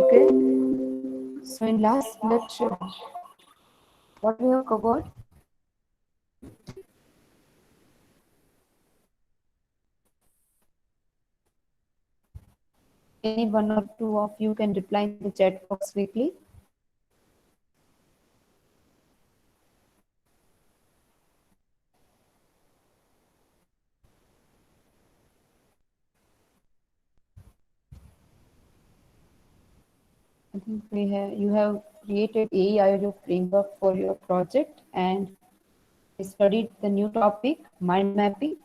Okay, so in last lecture, what we have covered? Any one or two of you can reply in the chat box quickly. I think you have created AEIO framework for your project and studied the new topic, mind mapping.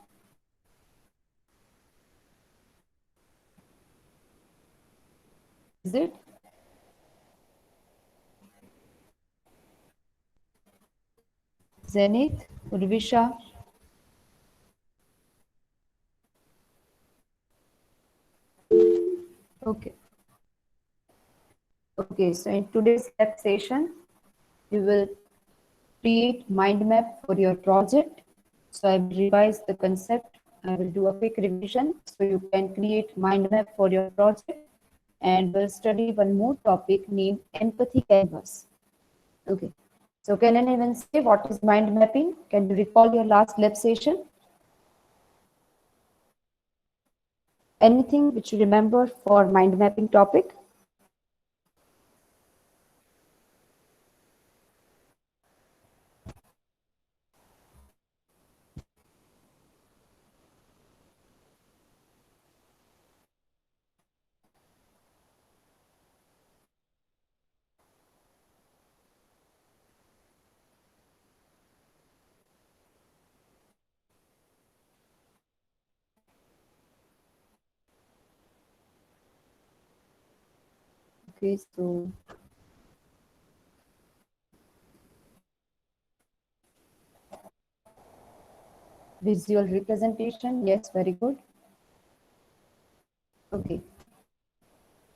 Is it? Zenith, Urvisha. Okay. Okay, so in today's lab session, we will create mind map for your project. So I will revise the concept. I will do a quick revision so you can create mind map for your project, and we'll study one more topic named empathy canvas. Okay. So can anyone say what is mind mapping? Can you recall your last lab session? Anything which you remember for mind mapping topic? Okay, so visual representation. Yes, very good. Okay.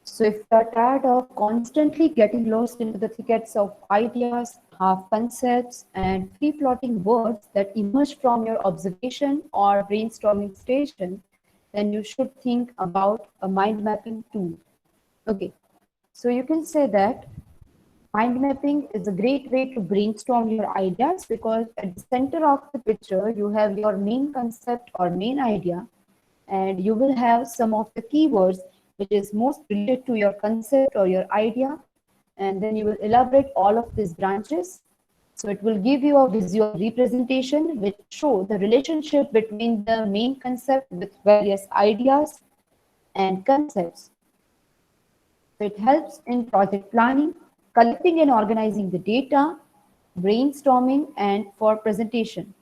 So if you are tired of constantly getting lost into the thickets of ideas, half concepts, and free floating words that emerge from your observation or brainstorming station, then you should think about a mind mapping tool. Okay, so you can say that mind mapping is a great way to brainstorm your ideas because at the center of the picture you have your main concept or main idea, and you will have some of the keywords which is most related to your concept or your idea, and then you will elaborate all of these branches. So it will give you a visual representation which show the relationship between the main concept with various ideas and concepts. So it helps in project planning, collecting and organizing the data, brainstorming, and for presentation.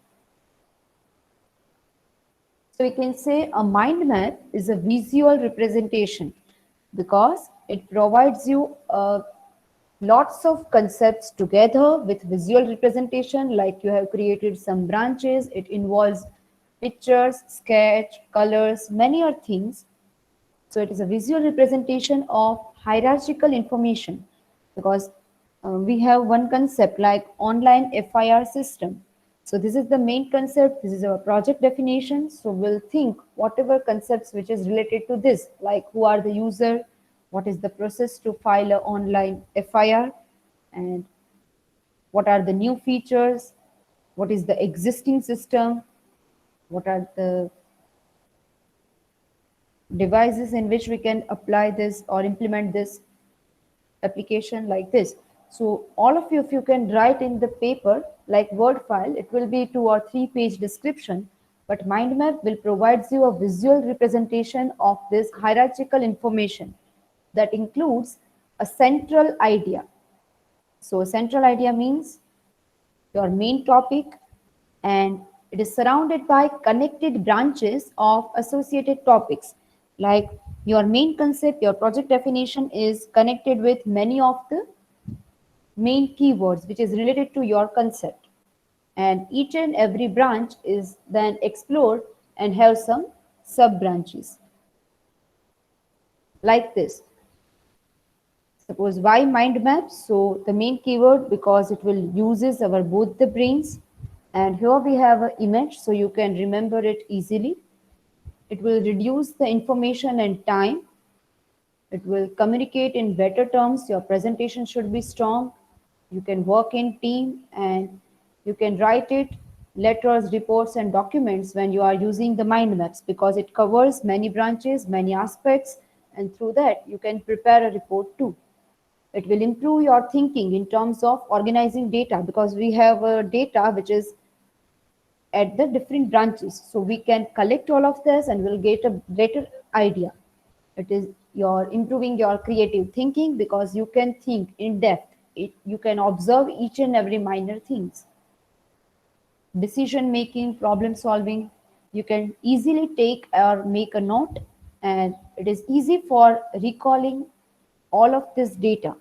So we can say a mind map is a visual representation because it provides you lots of concepts together with visual representation, like you have created some branches. It involves pictures, sketch, colors, many other things. So it is a visual representation of hierarchical information because we have one concept like online FIR system. So this is the main concept. This is our project definition. So we'll think whatever concepts which is related to this, like who are the user, what is the process to file an online FIR, and what are the new features, what is the existing system, what are the devices in which we can apply this or implement this application like this. So all of you, if you can write in the paper like Word file, it will be 2 or 3 page description, but mind map will provide you a visual representation of this hierarchical information that includes a central idea. So a central idea means your main topic, and it is surrounded by connected branches of associated topics. Like your main concept, your project definition is connected with many of the main keywords which is related to your concept, and each and every branch is then explored and have some sub branches like this. Suppose why mind map? So the main keyword because it will uses our both the brains, and here we have an image so you can remember it easily. It will reduce the information and time. It will communicate in better terms. Your presentation should be strong. You can work in team and you can write it letters, reports, and documents when you are using the mind maps because it covers many branches, many aspects, and through that you can prepare a report too. It will improve your thinking in terms of organizing data because we have data which is at the different branches. So we can collect all of this and we'll get a better idea. It is your improving your creative thinking because you can think in depth. You can observe each and every minor things. Decision making, problem solving. You can easily take or make a note, and it is easy for recalling all of this data.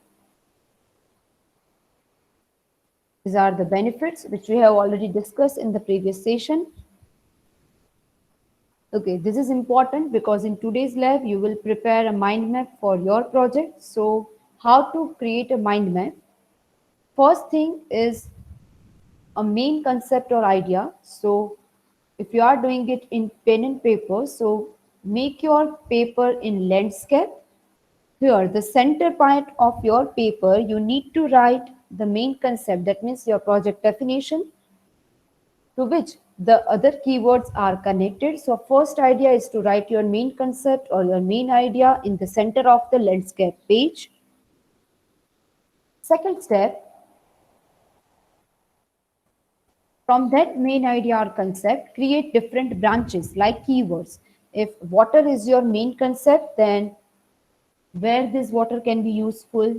These are the benefits which we have already discussed in the previous session. Okay, this is important because in today's lab, you will prepare a mind map for your project. So how to create a mind map? First thing is a main concept or idea. So if you are doing it in pen and paper, so make your paper in landscape. Here, the center part of your paper, you need to write the main concept. That means your project definition to which the other keywords are connected. So first idea is to write your main concept or your main idea in the center of the landscape page. Second step, from that main idea or concept, create different branches like keywords. If water is your main concept, then where this water can be useful,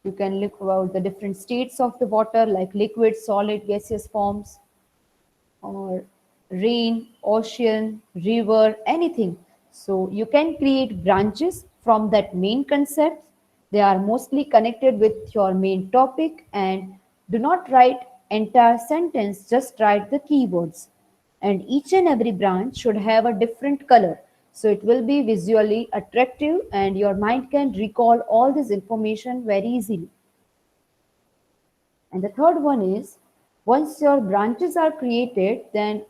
you can look about the different states of the water like liquid, solid, gaseous forms, or rain, ocean, river, anything. So you can create branches from that main concept. They are mostly connected with your main topic and do not write entire sentence, just write the keywords. And each and every branch should have a different color. So it will be visually attractive and your mind can recall all this information very easily. And the third one is once your branches are created, then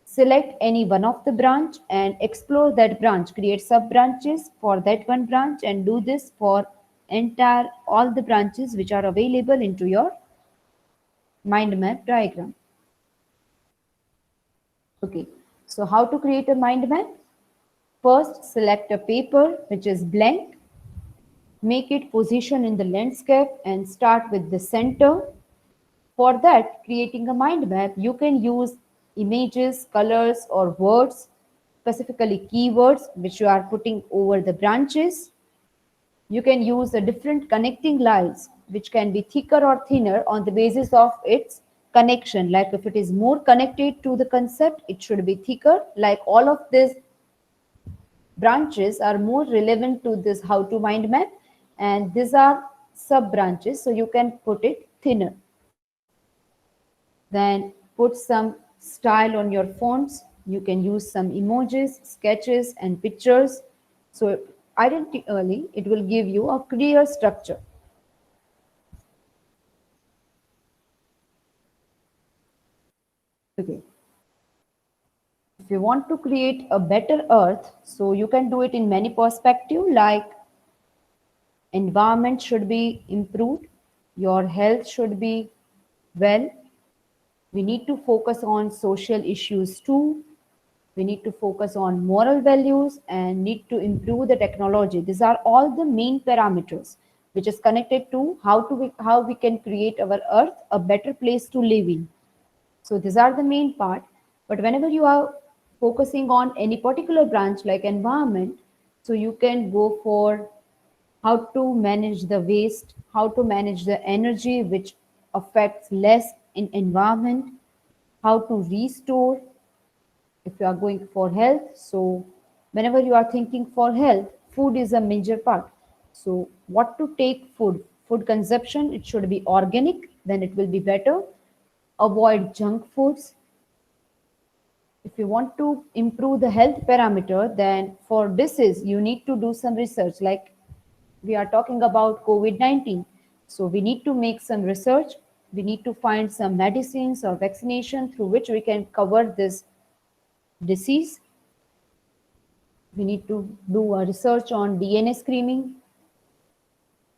select any one of the branch and explore that branch. Create sub branches for that one branch and do this for entire all the branches which are available into your mind map diagram. Okay, so how to create a mind map? First, select a paper which is blank. Make it position in the landscape and start with the center. For that, creating a mind map, you can use images, colors, or words, specifically keywords, which you are putting over the branches. You can use the different connecting lines, which can be thicker or thinner on the basis of its connection. Like if it is more connected to the concept, it should be thicker. Like all of these branches are more relevant to this how to mind map, and these are sub branches, so you can put it thinner. Then put some style on your fonts. You can use some emojis, sketches, and pictures. So identically, it will give you a clear structure. Okay. If you want to create a better earth, so you can do it in many perspectives like environment should be improved, your health should be well, we need to focus on social issues too. We need to focus on moral values and need to improve the technology. These are all the main parameters which is connected to how we can create our earth a better place to live in. So these are the main part. But whenever you are focusing on any particular branch like environment, so you can go for how to manage the waste, how to manage the energy which affects less in environment, how to restore if you are going for health. So whenever you are thinking for health, food is a major part. So what to take food consumption, it should be organic, then it will be better. Avoid junk foods. If you want to improve the health parameter, then for disease you need to do some research. Like we are talking about COVID-19, so we need to make some research. We need to find some medicines or vaccination through which we can cover this disease. We need to do a research on DNA screening.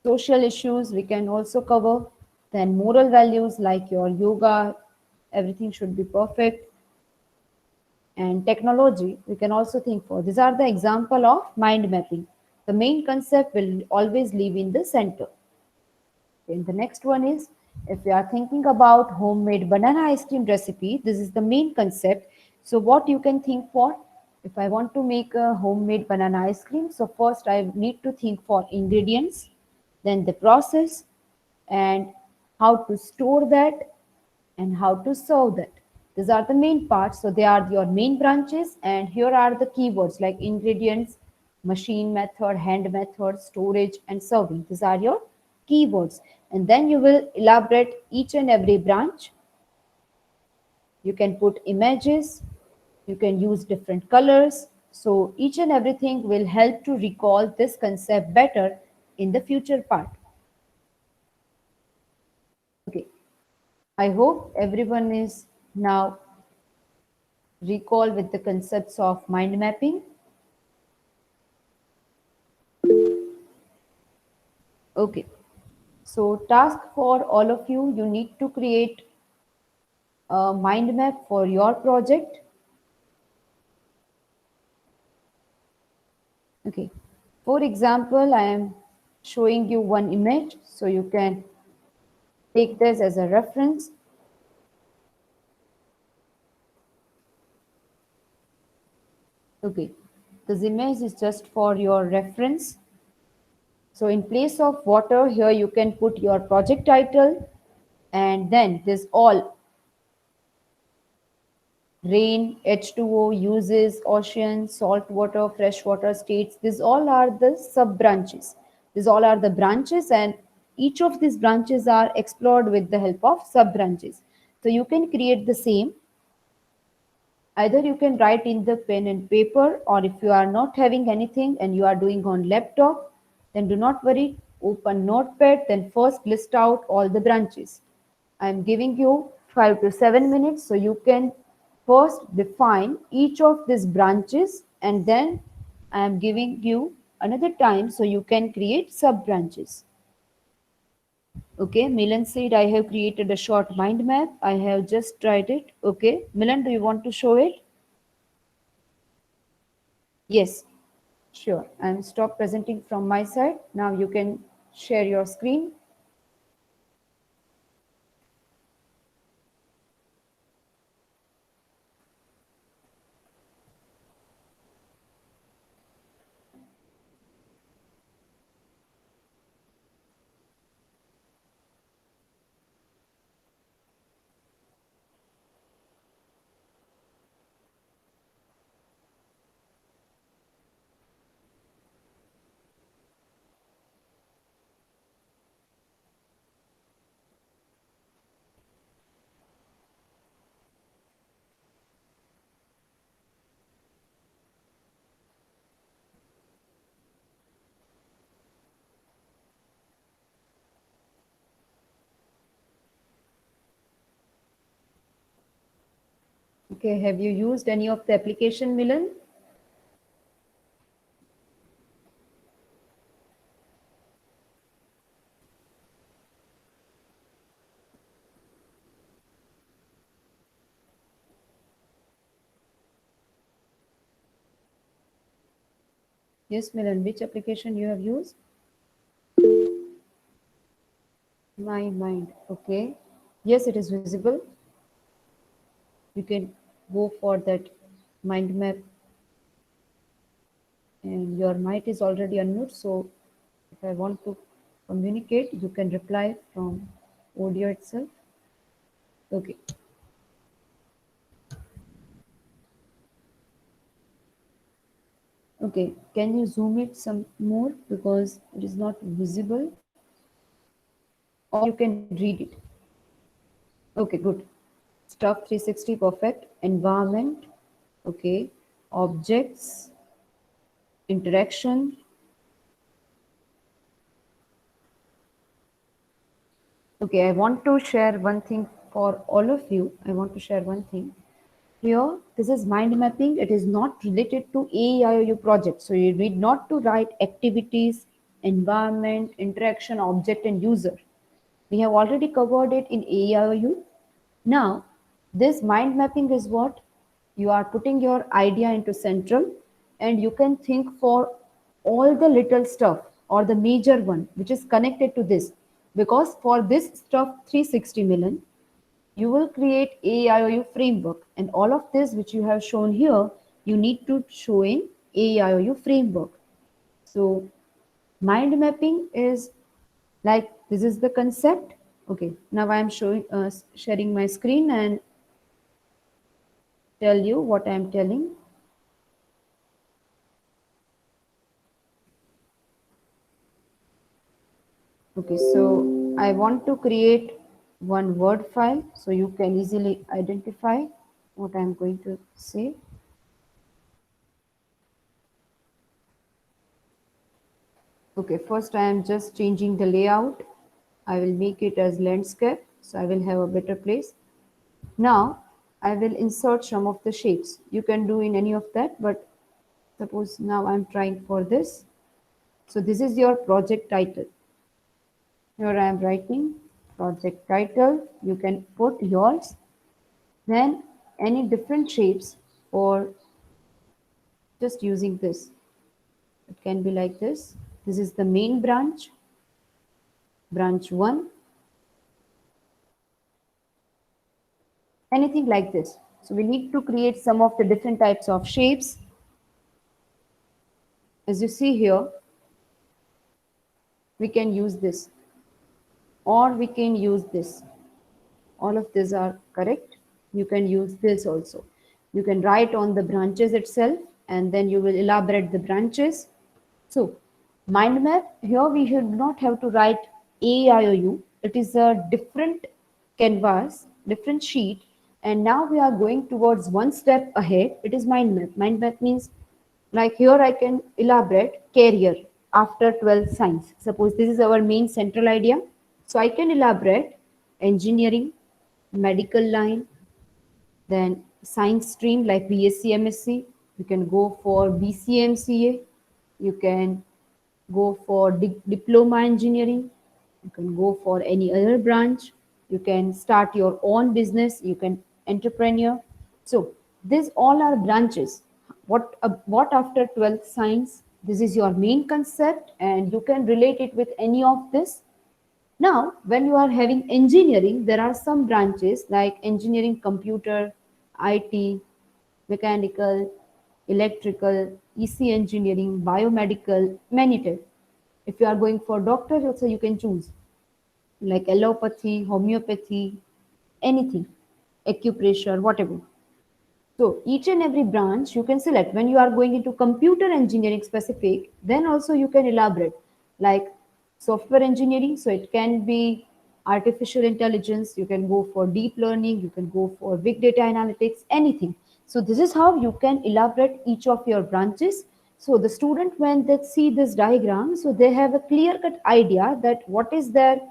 Social issues we can also cover. Then moral values like your yoga, everything should be perfect. And technology we can also think for. These are the example of mind mapping. The main concept will always live in the center. And the next one is, if we are thinking about homemade banana ice cream recipe, this is the main concept. So what you can think for, if I want to make a homemade banana ice cream, so first I need to think for ingredients, then the process, and how to store that, and how to serve that. These are the main parts. So they are your main branches, and here are the keywords like ingredients, machine method, hand method, storage, and serving. These are your keywords. And then you will elaborate each and every branch. You can put images, you can use different colors. So each and everything will help to recall this concept better in the future part. Okay. I hope everyone is now recall with the concepts of mind mapping. Okay, so task for all of you, you need to create a mind map for your project. Okay, for example, I am showing you one image, so you can take this as a reference. Okay, this image is just for your reference. So in place of water, here you can put your project title, and then this all rain, H2O, uses, ocean, salt water, freshwater states. These all are the sub branches. These all are the branches, and each of these branches are explored with the help of sub branches. So you can create the same. Either you can write in the pen and paper, or if you are not having anything and you are doing on laptop, then do not worry. Open Notepad, then first list out all the branches. I am giving you 5 to 7 minutes, so you can first define each of these branches, and then I am giving you another time so you can create sub branches. Okay, Milan said I have created a short mind map. I have just tried it. Okay, Milan, do you want to show it? Yes, sure. I'm stop presenting from my side. Now you can share your screen. Okay, have you used any of the application, Milan? Yes, Milan, which application you have used? My mind. Okay. Yes, it is visible. You can go for that mind map, and your mic is already unmute. So if I want to communicate, you can reply from audio itself. Okay. Okay. Can you zoom it some more because it is not visible, or you can read it? Okay, good. Stuff 360 perfect. Environment. Okay. Objects. Interaction. Okay, I want to share one thing for all of you. I want to share one thing. Here, this is mind mapping. It is not related to AIOU project. So you need not to write activities, environment, interaction, object, and user. We have already covered it in AIOU. Now, this mind mapping is what? You are putting your idea into central and you can think for all the little stuff or the major one which is connected to this. Because for this stuff 360 million, you will create AIOU framework, and all of this which you have shown here, you need to show in AIOU framework. So mind mapping is like this is the concept. Okay, now I am sharing my screen and tell you what I am telling. Okay, so I want to create one Word file so you can easily identify what I am going to say. Okay, first I am just changing the layout. I will make it as landscape, so I will have a better place. Now I will insert some of the shapes. You can do in any of that, but suppose now I'm trying for this. So this is your project title. Here I am writing project title. You can put yours. Then any different shapes or just using this. It can be like this. This is the main branch, branch 1, anything like this. So we need to create some of the different types of shapes. As you see here, we can use this or we can use this. All of these are correct. You can use this also. You can write on the branches itself and then you will elaborate the branches. So mind map, here we should not have to write AIOU. It is a different canvas, different sheet. And now we are going towards one step ahead. It is mind map. Mind map means like here I can elaborate career after 12th science. Suppose this is our main central idea. So I can elaborate engineering, medical line, then science stream like BSc, MSc. You can go for BCMCA. You can go for diploma engineering. You can go for any other branch. You can start your own business. You can entrepreneur. So these all are branches. What after 12th science? This is your main concept, and you can relate it with any of this. Now, when you are having engineering, there are some branches like engineering, computer, IT, mechanical, electrical, EC engineering, biomedical, many types. If you are going for doctor, also you can choose like allopathy, homeopathy, anything, acupressure, whatever. So each and every branch you can select. When you are going into computer engineering specific, then also you can elaborate like software engineering. So it can be artificial intelligence. You can go for deep learning. You can go for big data analytics, anything. So this is how you can elaborate each of your branches. So the student, when they see this diagram, so they have a clear cut idea that what is their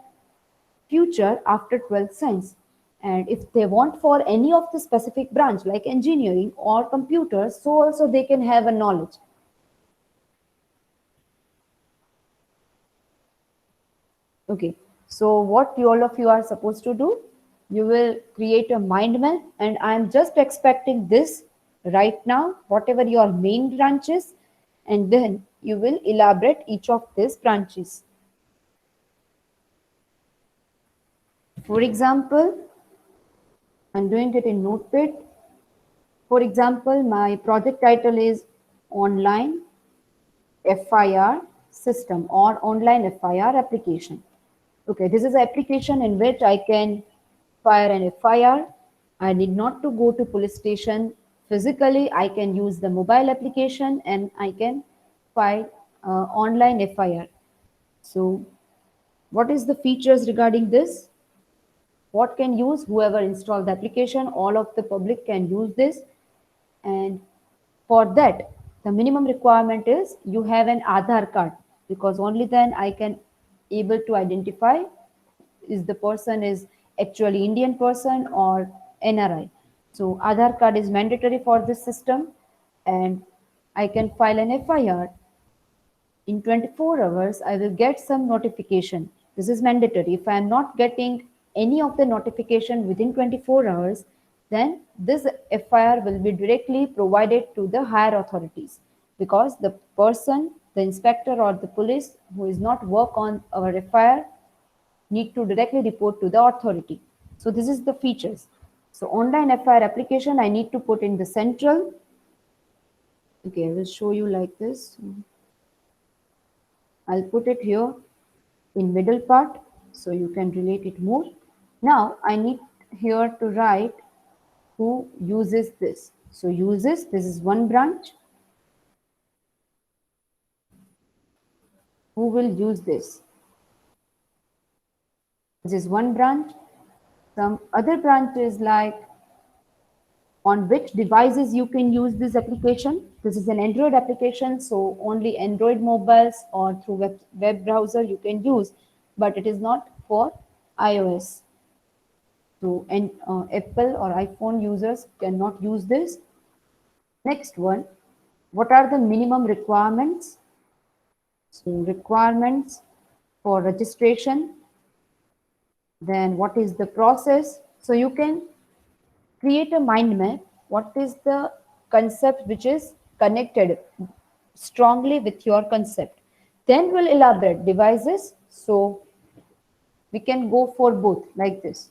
future after 12th science, and if they want for any of the specific branch like engineering or computers, so also they can have a knowledge. Okay, so what you, all of you are supposed to do, you will create a mind map, and I'm just expecting this right now, whatever your main branches, and then you will elaborate each of these branches. For example, I'm doing it in Notepad. For example, my project title is Online FIR System or Online FIR Application. Okay, this is an application in which I can fire an FIR. I need not to go to police station physically. I can use the mobile application and I can file online FIR. So, what is the features regarding this? What can use whoever installed the application? All of the public can use this, and for that the minimum requirement is you have an Aadhaar card, because only then I can able to identify is the person is actually Indian person or NRI. So Aadhaar card is mandatory for this system, and I can file an FIR. In 24 hours, I will get some notification. This is mandatory. If I am not getting any of the notification within 24 hours, then this FIR will be directly provided to the higher authorities, because the person, the inspector or the police who is not work on our FIR need to directly report to the authority. So this is the features. So online FIR application, I need to put in the central. Okay, I will show you like this. I'll put it here in middle part so you can relate it more. Now I need here to write who uses this. So uses, this is one branch. Who will use this? This is one branch. Some other branches like on which devices you can use this application. This is an Android application, so only Android mobiles or through web browser you can use, but it is not for iOS. So and Apple or iPhone users cannot use this. Next one, what are the minimum requirements? So requirements for registration, then what is the process? So you can create a mind map. What is the concept which is connected strongly with your concept? Then we'll elaborate devices. So we can go for both like this.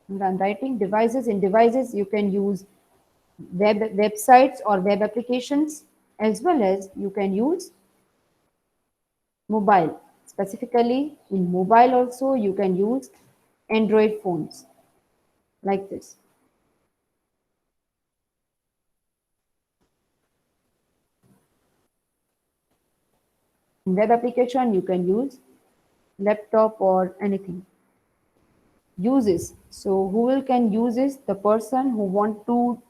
And I'm writing devices. In devices, you can use websites or web applications, as well as you can use mobile. Specifically in mobile also you can use Android phones like this. In web application you can use laptop or anything. Uses. So who will can use this? The person who want to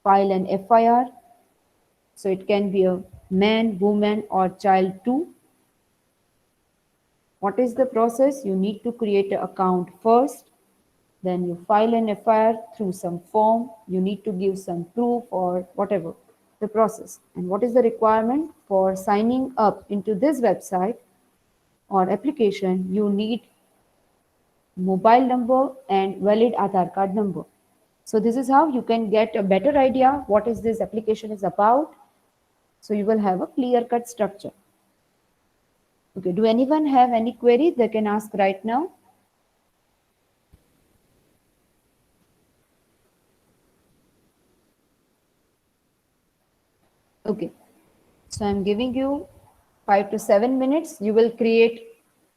file an FIR. So it can be a man, woman or child too. What is the process? You need to create an account first. Then you file an FIR through some form. You need to give some proof or whatever the process. And what is the requirement for signing up into this website or application? You need mobile number and valid Aadhaar card number. So this is how you can get a better idea what is this application is about. So you will have a clear cut structure. Okay, do anyone have any query they can ask right now? Okay, so I'm giving you 5 to 7 minutes. You will create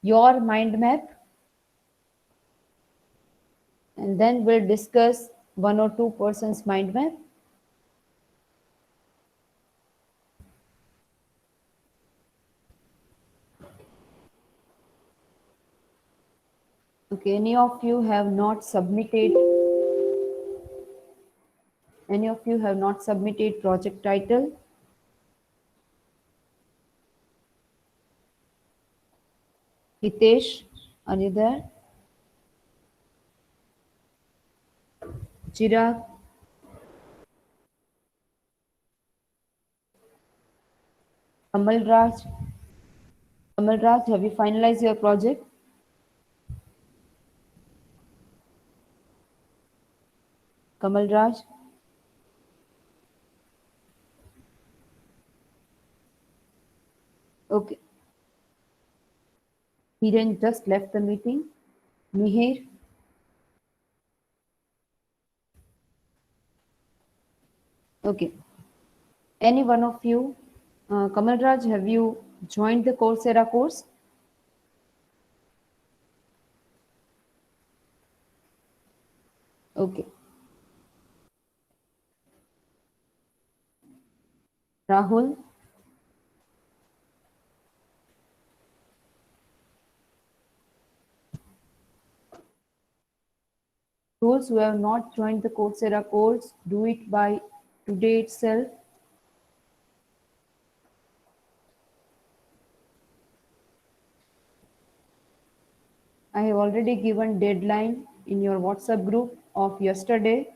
your mind map, and then we'll discuss one or two persons' mind map. Okay, any of you have not submitted project title? Hitesh, are you there? Chirag, Kamal Raj. Kamal Raj, have you finalized your project? Kamal Raj? Okay. Hiren just left the meeting. Mihir? Okay. Any one of you? Kamal Raj, have you joined the Coursera course? Okay. Rahul? Those who have not joined the Coursera course, do it by today itself. I have already given deadline in your WhatsApp group of yesterday.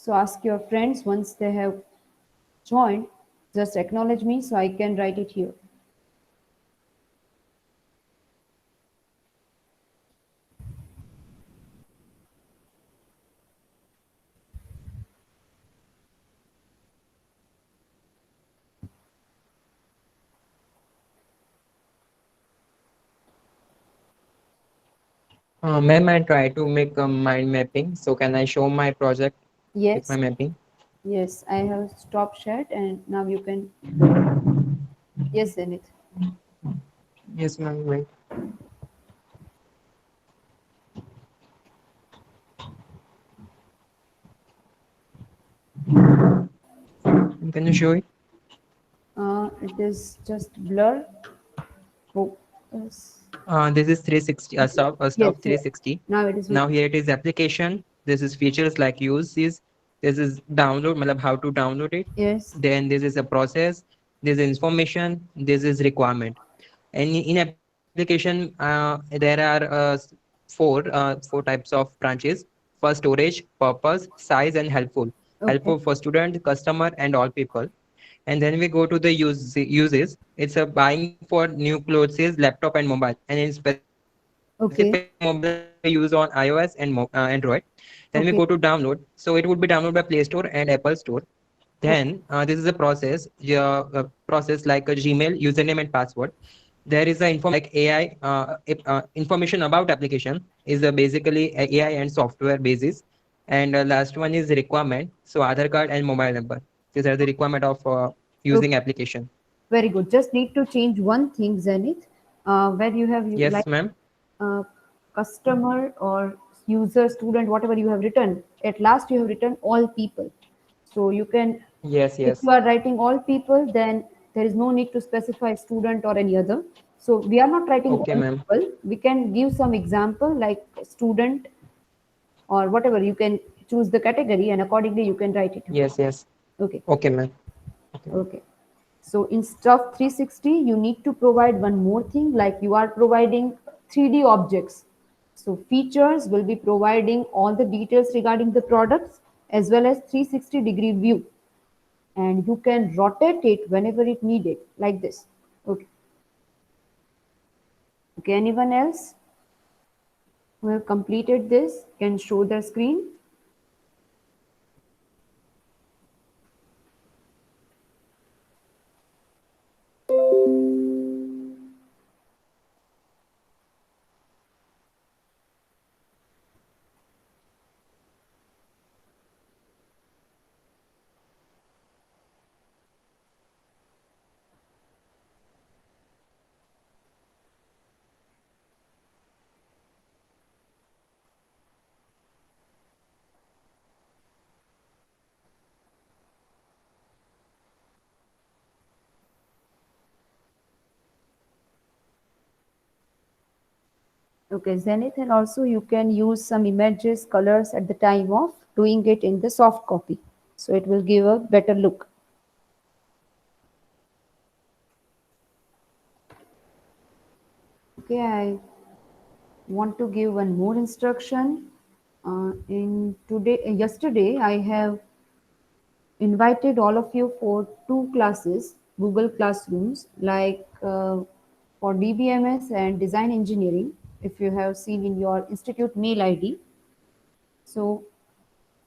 So ask your friends once they have joined, just acknowledge me so I can write it here. Ma'am, I try to make a mind mapping. So can I show my project with my Yes, mapping? yes, I have stopped chat and now you can go. Yes, Zenith. Yes, ma'am. Wait. Can you show it? It is just blur. Focus. This is 360, Yes, stop yes. 360. Now it is Now visible. here it is application. This is features like uses. This is download, matlab how to download it. Yes. Then this is a process. This is information. This is requirement. And in application, there are four types of branches. First, storage, purpose, size, and helpful. Okay. Helpful for student, customer, and all people. And then we go to the uses. It's a buying for new clothes, laptop, and mobile. And in specific mobile, we use on Okay. iOS and Android. Then we go to download. So it Okay. would be downloaded by Play Store and Apple Store. Then this is a process, process like a Gmail username and password. There is a information like AI, information about application is basically a AI and software basis. And last one is requirement. So Aadhaar card and mobile number. These are the requirement of Okay. using application. Very good. Just need to change one thing, Zenith, where you have you Yes, like ma'am. customer or user, student, whatever you have written. At last, you have written all people. So you can, Yes, if yes. you are writing all people, then there is no need to specify student or any other. So we are not writing Okay, all ma'am. people. We can give some example like student or whatever. You can choose the category and accordingly you can write it. Yes, yes. Okay. Okay, ma'am. Okay. Okay. So in stuff 360, you need to provide one more thing like you are providing 3D objects. So features will be providing all the details regarding the products as well as 360-degree view. And you can rotate it whenever it needed like this. Okay. Okay. Anyone else who have completed this can show their screen. Okay, Zenith, and also you can use some images, colors at the time of doing it in the soft copy. So it will give a better look. Okay, I want to give one more instruction. Yesterday, I have invited all of you for two classes, Google Classrooms, like for DBMS and Design Engineering. If you have seen in your institute mail ID, so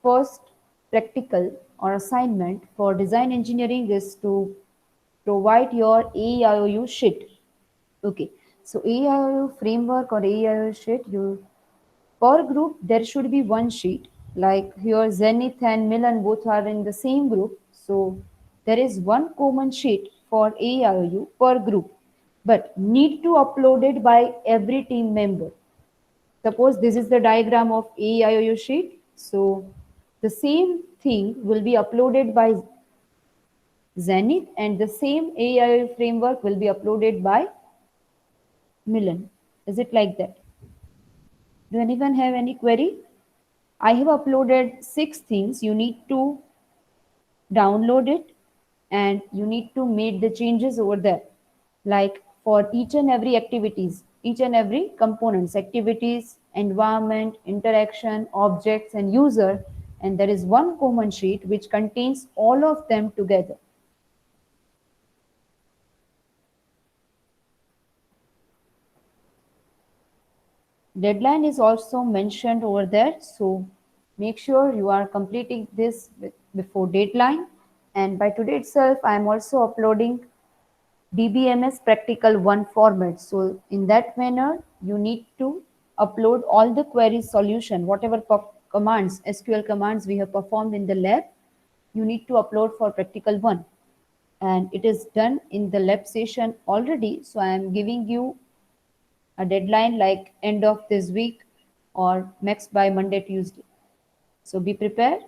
first practical or assignment for design engineering is to provide your AEIOU sheet. Okay, so AEIOU framework or AEIOU sheet, you per group there should be one sheet. Like here, Zenith and Milan both are in the same group, so there is one common sheet for AEIOU per group, but need to upload it by every team member. Suppose this is the diagram of AEIOU sheet. So the same thing will be uploaded by Zenith and the same AEIOU framework will be uploaded by Milan. Is it like that? Do anyone have any query? I have uploaded 6 things. You need to download it and you need to make the changes over there. Like for each and every activities, each and every components, activities, environment, interaction, objects and user, and there is one common sheet which contains all of them together. Deadline is also mentioned over there, so make sure you are completing this before deadline. And by today itself, I am also uploading DBMS Practical 1 format. So in that manner, you need to upload all the query solution, whatever commands, SQL commands we have performed in the lab, you need to upload for Practical 1. And it is done in the lab session already. So I am giving you a deadline like end of this week or max by Monday, Tuesday. So be prepared.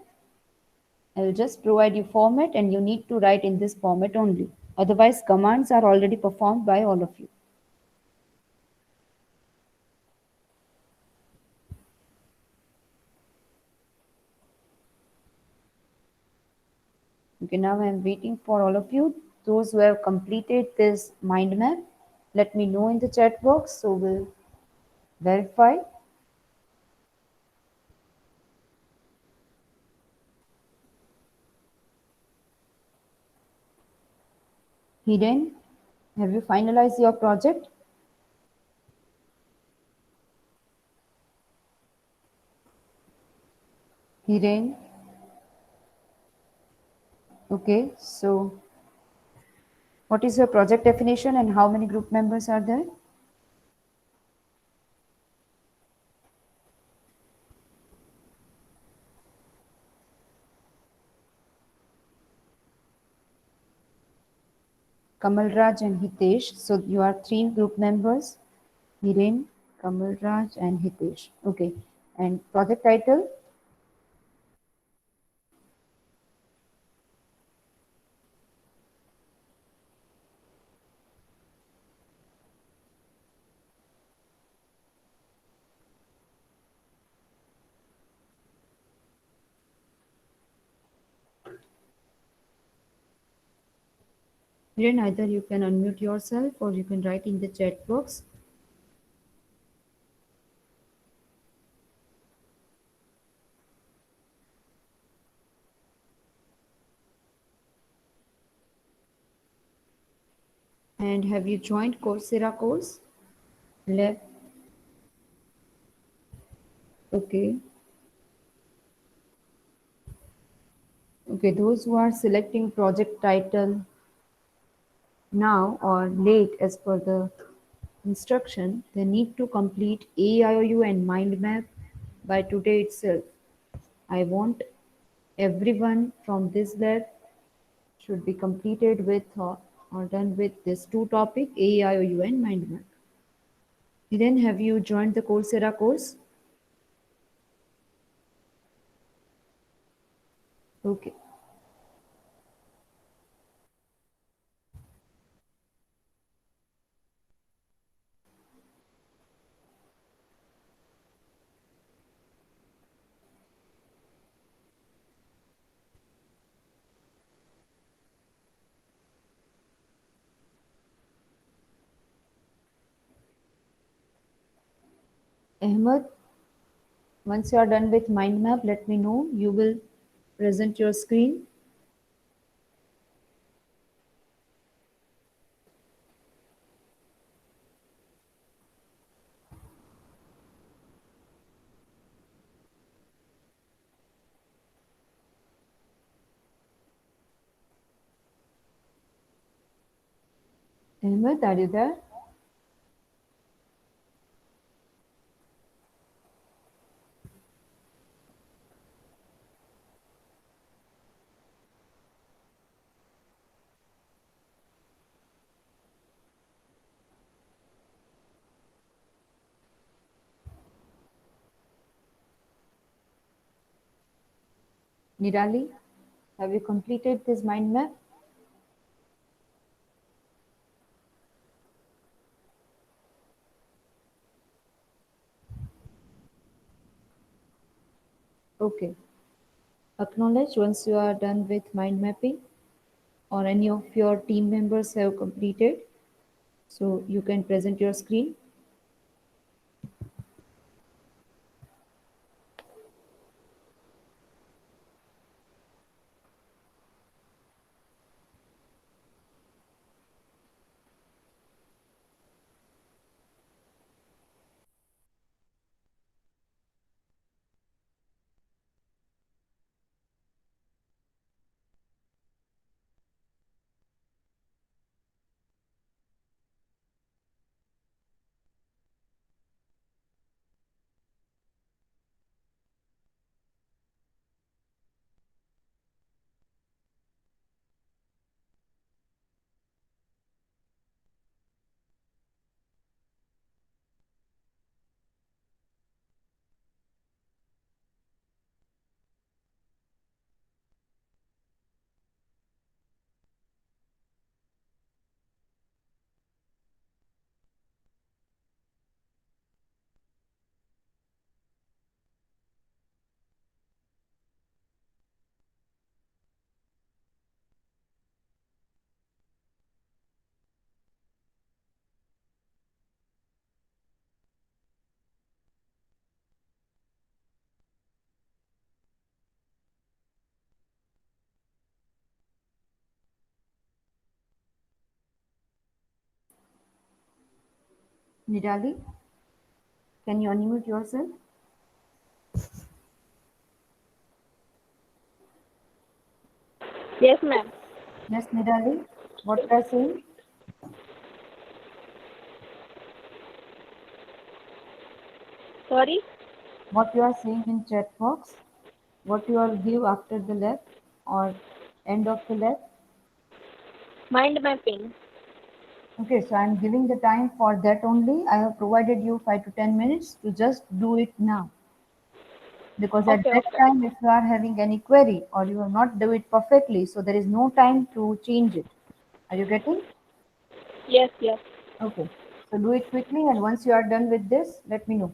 I will just provide you format and you need to write in this format only. Otherwise, commands are already performed by all of you. Okay, now I am waiting for all of you. Those who have completed this mind map, let me know in the chat box so we'll verify. Hiren, have you finalized your project? Hiren, okay, so what is your project definition and how many group members are there? Kamalraj and Hitesh. So you are three group members. Hiren, Kamalraj and Hitesh. Okay. And project title? Hiren, either you can unmute yourself or you can write in the chat box. And have you joined Coursera course? Lab. Okay. Okay, those who are selecting project title now or late as per the instruction, they need to complete AIOU and mind map by today itself. I want everyone from this lab should be completed with or done with this two topic AIOU and mind map. Then have you joined the Coursera course? Okay. Ahmed, once you are done with mind map, let me know. You will present your screen. Ahmed, are you there? Nirali, have you completed this mind map? Okay. Acknowledge once you are done with mind mapping or any of your team members have completed. So you can present your screen. Nidali, can you unmute yourself? Yes, ma'am. Yes, Nidali, what you are saying? Sorry. What you are saying in chat box? What you are give after the lab or end of the lab? Mind mapping. Okay, so I'm giving the time for that only. I have provided you 5 to 10 minutes to just do it now. Because at Okay, that okay. time, if you are having any query or you have not do it perfectly, so there is no time to change it. Are you getting? Yes, yes. Okay. So do it quickly, and once you are done with this, let me know.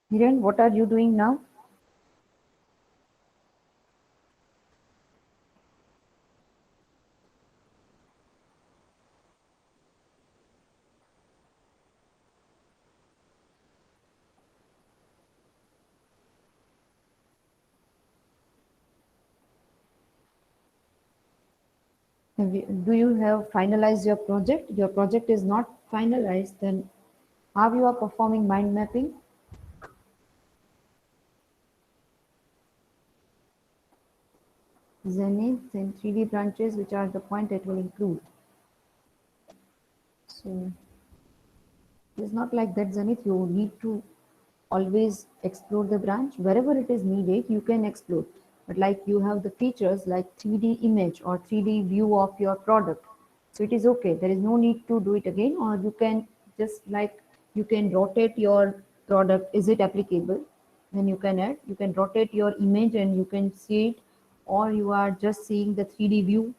Hiren, what are you doing now? Do you have finalized your project? Your project is not finalized, then how you are performing mind mapping? Zenith and 3D branches, which are the point it will include. So it's not like that, Zenith. You need to always explore the branch. Wherever it is needed, you can explore. But like you have the features like 3D image or 3D view of your product. So it is okay. There is no need to do it again, or you can just like you can rotate your product. Is it applicable? Then you can add, you can rotate your image and you can see it, or you are just seeing the 3D view,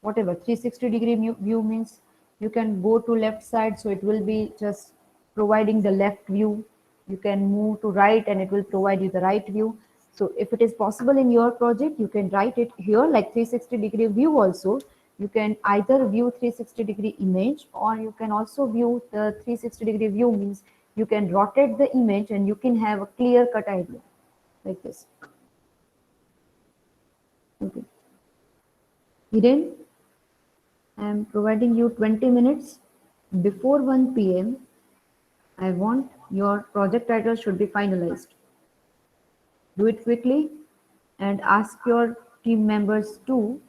whatever. 360-degree view means you can go to left side, so it will be just providing the left view. You can move to right and it will provide you the right view. So if it is possible in your project, you can write it here like 360-degree view also. You can either view 360-degree image, or you can also view the 360-degree view means you can rotate the image and you can have a clear cut idea like this. Okay. Hiren, I am providing you 20 minutes. Before 1 p.m., I want your project title should be finalized. Do it quickly and ask your team members too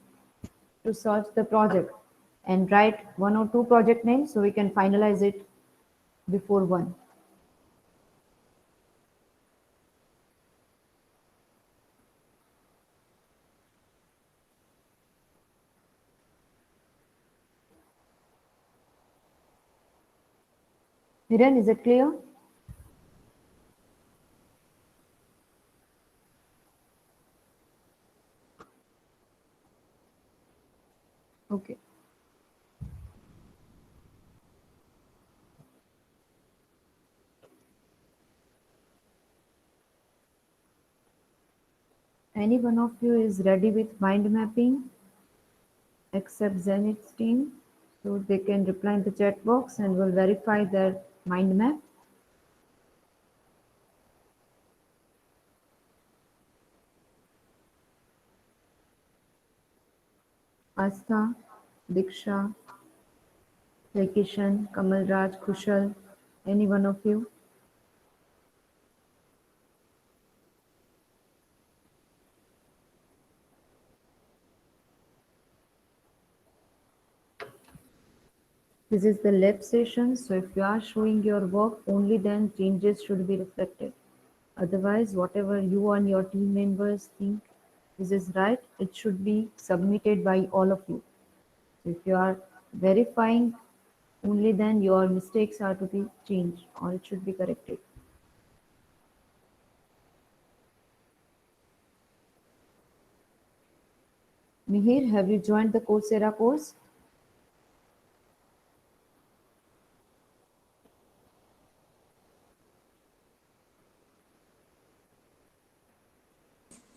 to search the project and write one or two project names so we can finalize it before 1. Hiren, is it clear? Okay. Any one of you is ready with mind mapping except Zenith's team? So they can reply in the chat box and we'll verify their mind map. Astha, Diksha, Kishan, Kamal Raj, Kushal, any one of you? This is the lab session, so if you are showing your work, only then changes should be reflected. Otherwise, whatever you and your team members think this is right, it should be submitted by all of you. So if you are verifying, only then your mistakes are to be changed or it should be corrected. Mihir, have you joined the Coursera course?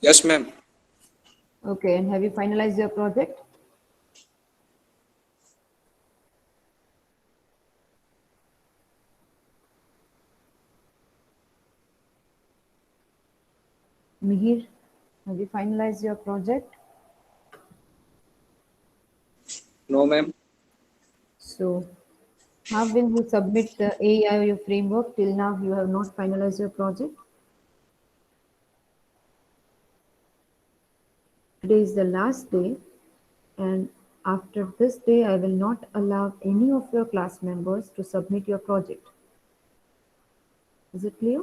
Yes, ma'am. Okay, and have you finalized your project? Mihir, have you finalized your project? No, ma'am. So, how will you submit the AIO framework? Till now, you have not finalized your project. Today is the last day, and after this day, I will not allow any of your class members to submit your project. Is it clear?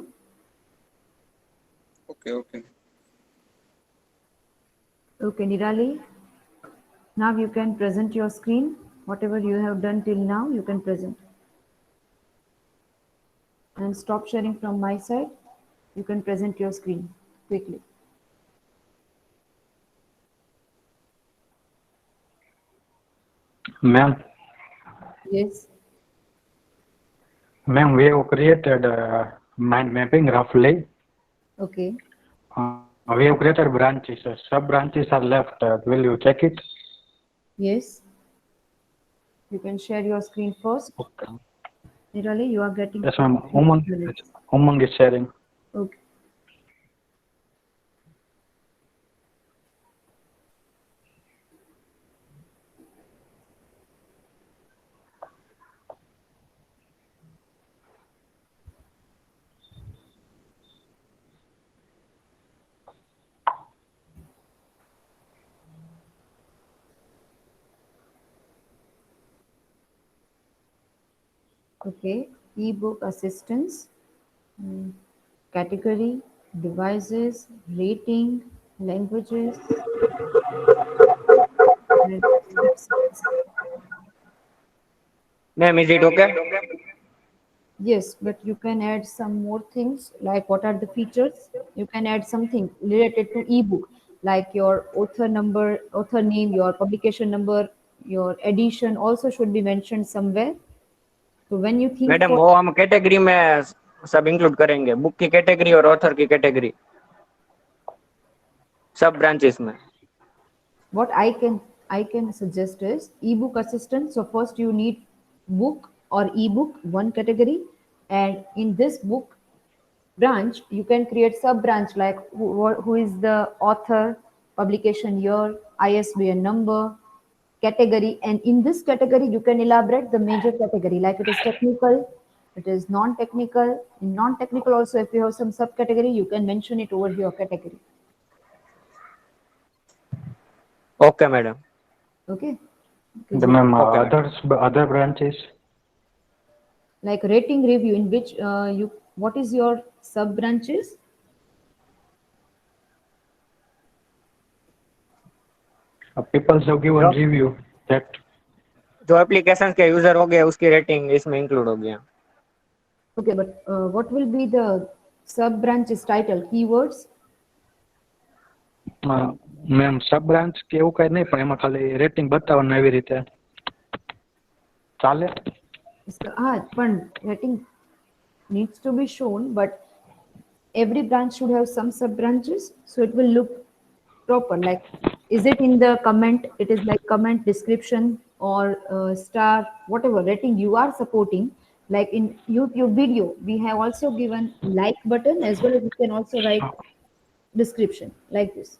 Okay. Okay, Nirali, now you can present your screen. Whatever you have done till now, you can present. And stop sharing from my side. You can present your screen quickly. Ma'am, Yes. we have created mind mapping roughly. Okay. We have created branches. Sub branches are left. Will you check it? Yes. You can share your screen first. Okay. Nirali, you are getting. Yes, ma'am. 2 minutes. Umang is sharing. Okay. Okay. Ebook assistance, category, devices, rating, languages, and websites. Ma'am, is it okay? Yes, but you can add some more things like what are the features. You can add something related to ebook, like your author number, author name, your publication number, your edition also should be mentioned somewhere. So when you think madam for वो हम category में सब include करेंगे, book की category और author की category सब branches में. what I can suggest is ebook assistant. So first you need book or ebook, one category, and in this book branch you can create sub branch like who is the author, publication year, ISBN number, category, and in this category you can elaborate the major category like it is technical, it is non-technical. In non-technical also if you have some subcategory you can mention it over your category. Okay madam. Okay. Ma'am, Okay. other branches. Like rating review in which what is your sub branches? People have given Yep. review that जो application के user हो गए उसकी rating इसमें include हो गया. Okay, but what will be the sub branches title? Keywords? Ma'am sub branch કે એવું કઈ નહીં, પણ એમાં ખાલી રેટિંગ બતાવવાનું એવી રીતે ચાલે. But rating needs to be shown, but every branch should have some sub branches, so it will look proper? Like, is it in the comment? It is like comment description or star, whatever rating you are supporting. Like in YouTube video, we have also given like button as well as you can also write description like this.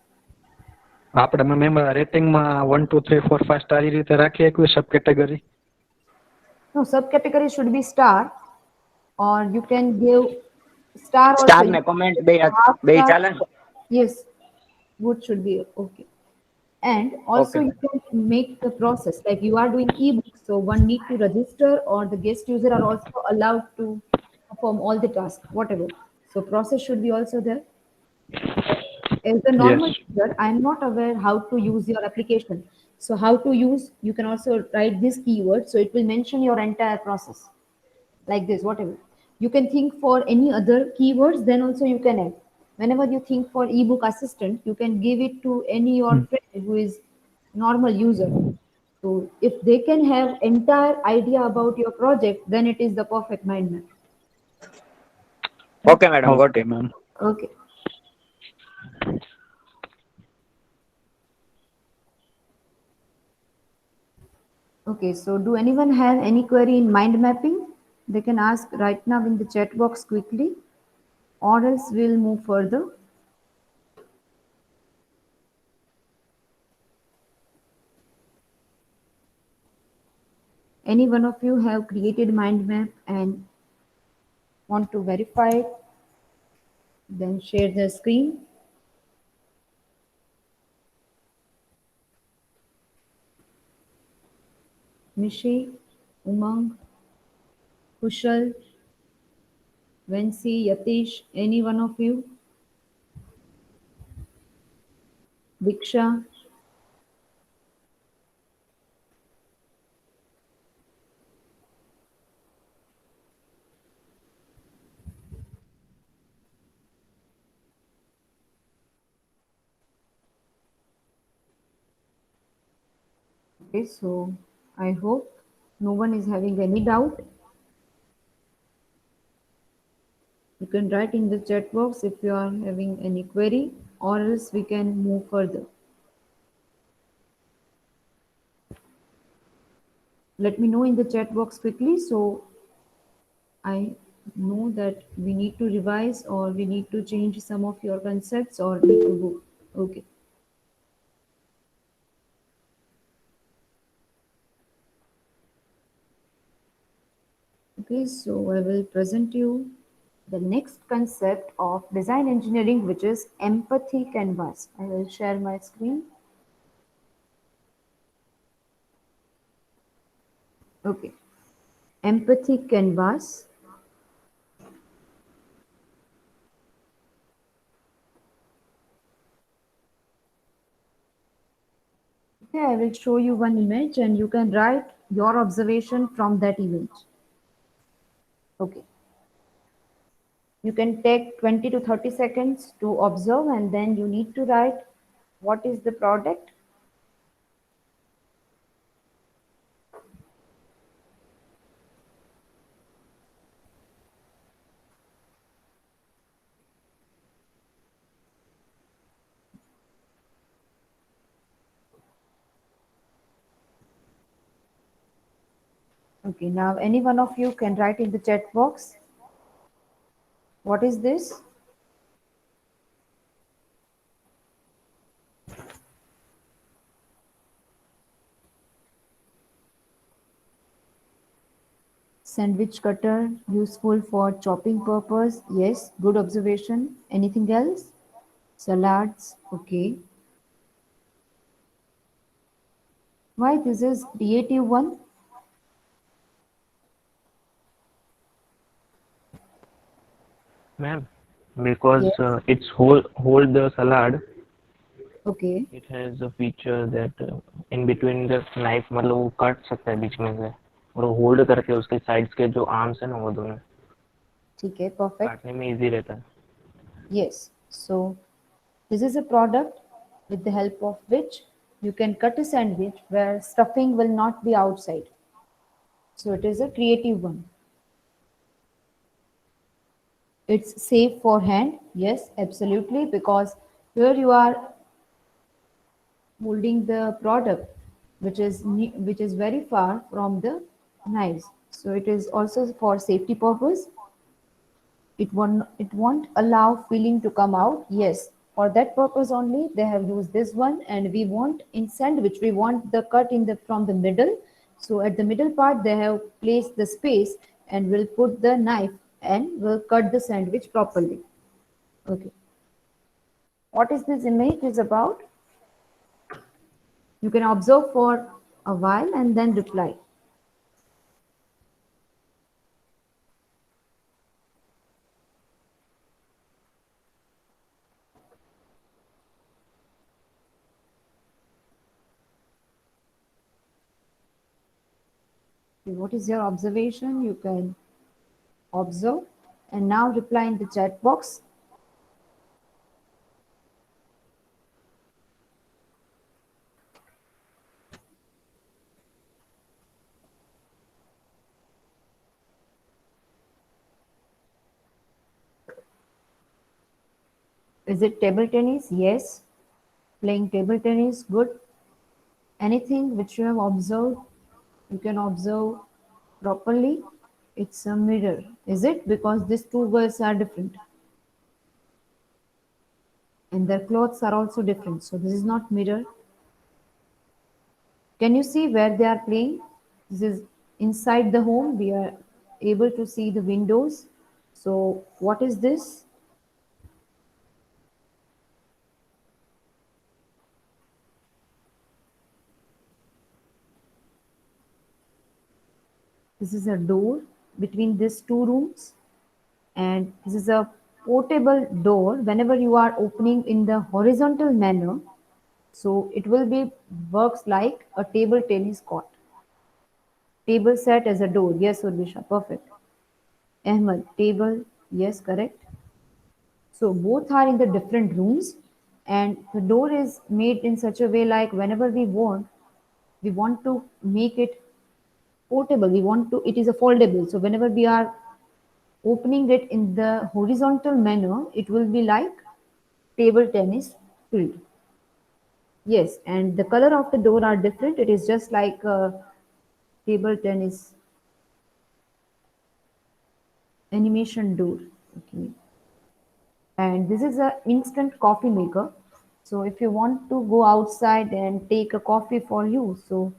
આપણે ma'am રેટિંગમાં 1 2 3 4 5 star એ રીતે રાખીએ કોઈ સબ category? No, subcategory should be star, or you can give star also. Star ને comment બે Half બે star. ચાલે ને? Yes, both should be okay. And also Okay. you can make the process like you are doing ebook, so one need to register or the guest user are also allowed to perform all the tasks, whatever. So process should be also there. As a normal Yes. user, I'm not aware how to use your application. So how to use, you can also write this keyword, so it will mention your entire process like this, whatever. You can think for any other keywords, then also you can add. Whenever you think for ebook assistant, you can give it to any your friend who is normal user. So if they can have entire idea about your project, then it is the perfect mind map. Okay madam, got okay it. Ma'am. Okay. Okay, so do anyone have any query in mind mapping? They can ask right now in the chat box quickly, or else we'll move further. Any one of you have created mind map and want to verify it? Then share the screen. Nishi, Umang, Kushal, Vensi, Yatish, any one of you? Diksha? Okay, so I hope no one is having any doubt. You can write in the chat box if you are having any query, or else we can move further. Let me know in the chat box quickly so I know that we need to revise or we need to change some of your concepts or need to go. Okay. Okay, so I will present you the next concept of design engineering, which is empathy canvas. I will share my screen. Okay, empathy canvas. Okay, I will show you one image and you can write your observation from that image. Okay. You can take 20 to 30 seconds to observe and then you need to write what is the product. Okay, now any one of you can write in the chat box. What is this? Sandwich cutter, useful for chopping purpose. Yes, good observation. Anything else? Salads, okay. Why this is creative one? Ma'am, because Yes. it's hold the salad. Okay. It has a feature that in between the knife मतलब वो काट सकता है बीच में से और वो hold करके उसके साइड्स के जो आर्म्स है ना वो दोनों ठीक है, perfect. काटने में इजी रहता है. Yes. So this is a product with the help of which you can cut a sandwich where stuffing will not be outside. So it is a creative one. It's safe for hand. Yes, absolutely. Because here you are holding the product which is very far from the knives. So it is also for safety purpose. It won't allow filling to come out. Yes, for that purpose only they have used this one. And we want in sandwich, we want the cut in the from the middle. So at the middle part they have placed the space and will put the knife and will cut the sandwich properly. Okay, what is this image is about? You can observe for a while and then reply. What is your observation? You can observe and now reply in the chat box. Is it table tennis? Yes. Playing table tennis, good. Anything which you have observed, you can observe properly. It's a mirror. Is it? Because these two girls are different. And their clothes are also different. So this is not mirror. Can you see where they are playing? This is inside the home. We are able to see the windows. So what is this? This is a door between these two rooms, and this is a portable door. Whenever you are opening in the horizontal manner, so it will be works like a table tennis court. Table set as a door. Yes, Urvisha, perfect. Ahmed, table. Yes, correct. So both are in the different rooms, and the door is made in such a way like whenever we want to make it portable. We want to. It is a foldable. So whenever we are opening it in the horizontal manner, it will be like table tennis field. Yes, and the color of the door are different. It is just like a table tennis animation door. Okay. And this is a instant coffee maker. So if you want to go outside and take a coffee for you, so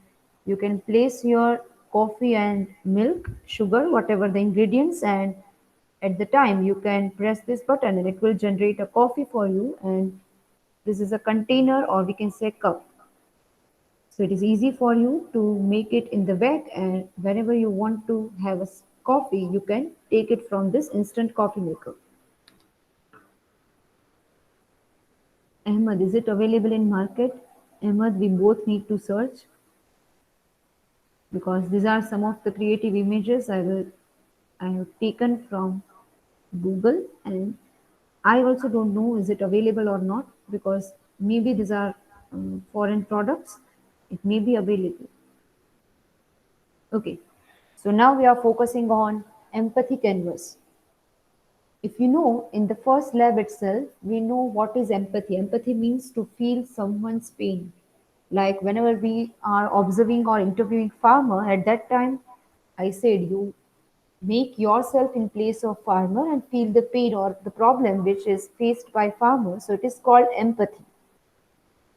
you can place your coffee and milk, sugar, whatever the ingredients, and at the time you can press this button and it will generate a coffee for you. And this is a container, or we can say cup. So it is easy for you to make it in the bag, and whenever you want to have a coffee, you can take it from this instant coffee maker. Ahmed, is it available in market? Ahmed, we both need to search because these are some of the creative images I have taken from Google, and I also don't know is it available or not, because maybe these are foreign products. It may be available. Okay, so now we are focusing on empathy canvas. If you know, in the first lab itself, we know what is empathy. Empathy means to feel someone's pain. Like whenever we are observing or interviewing farmer, at that time, I said you make yourself in place of farmer and feel the pain or the problem which is faced by farmer. So it is called empathy.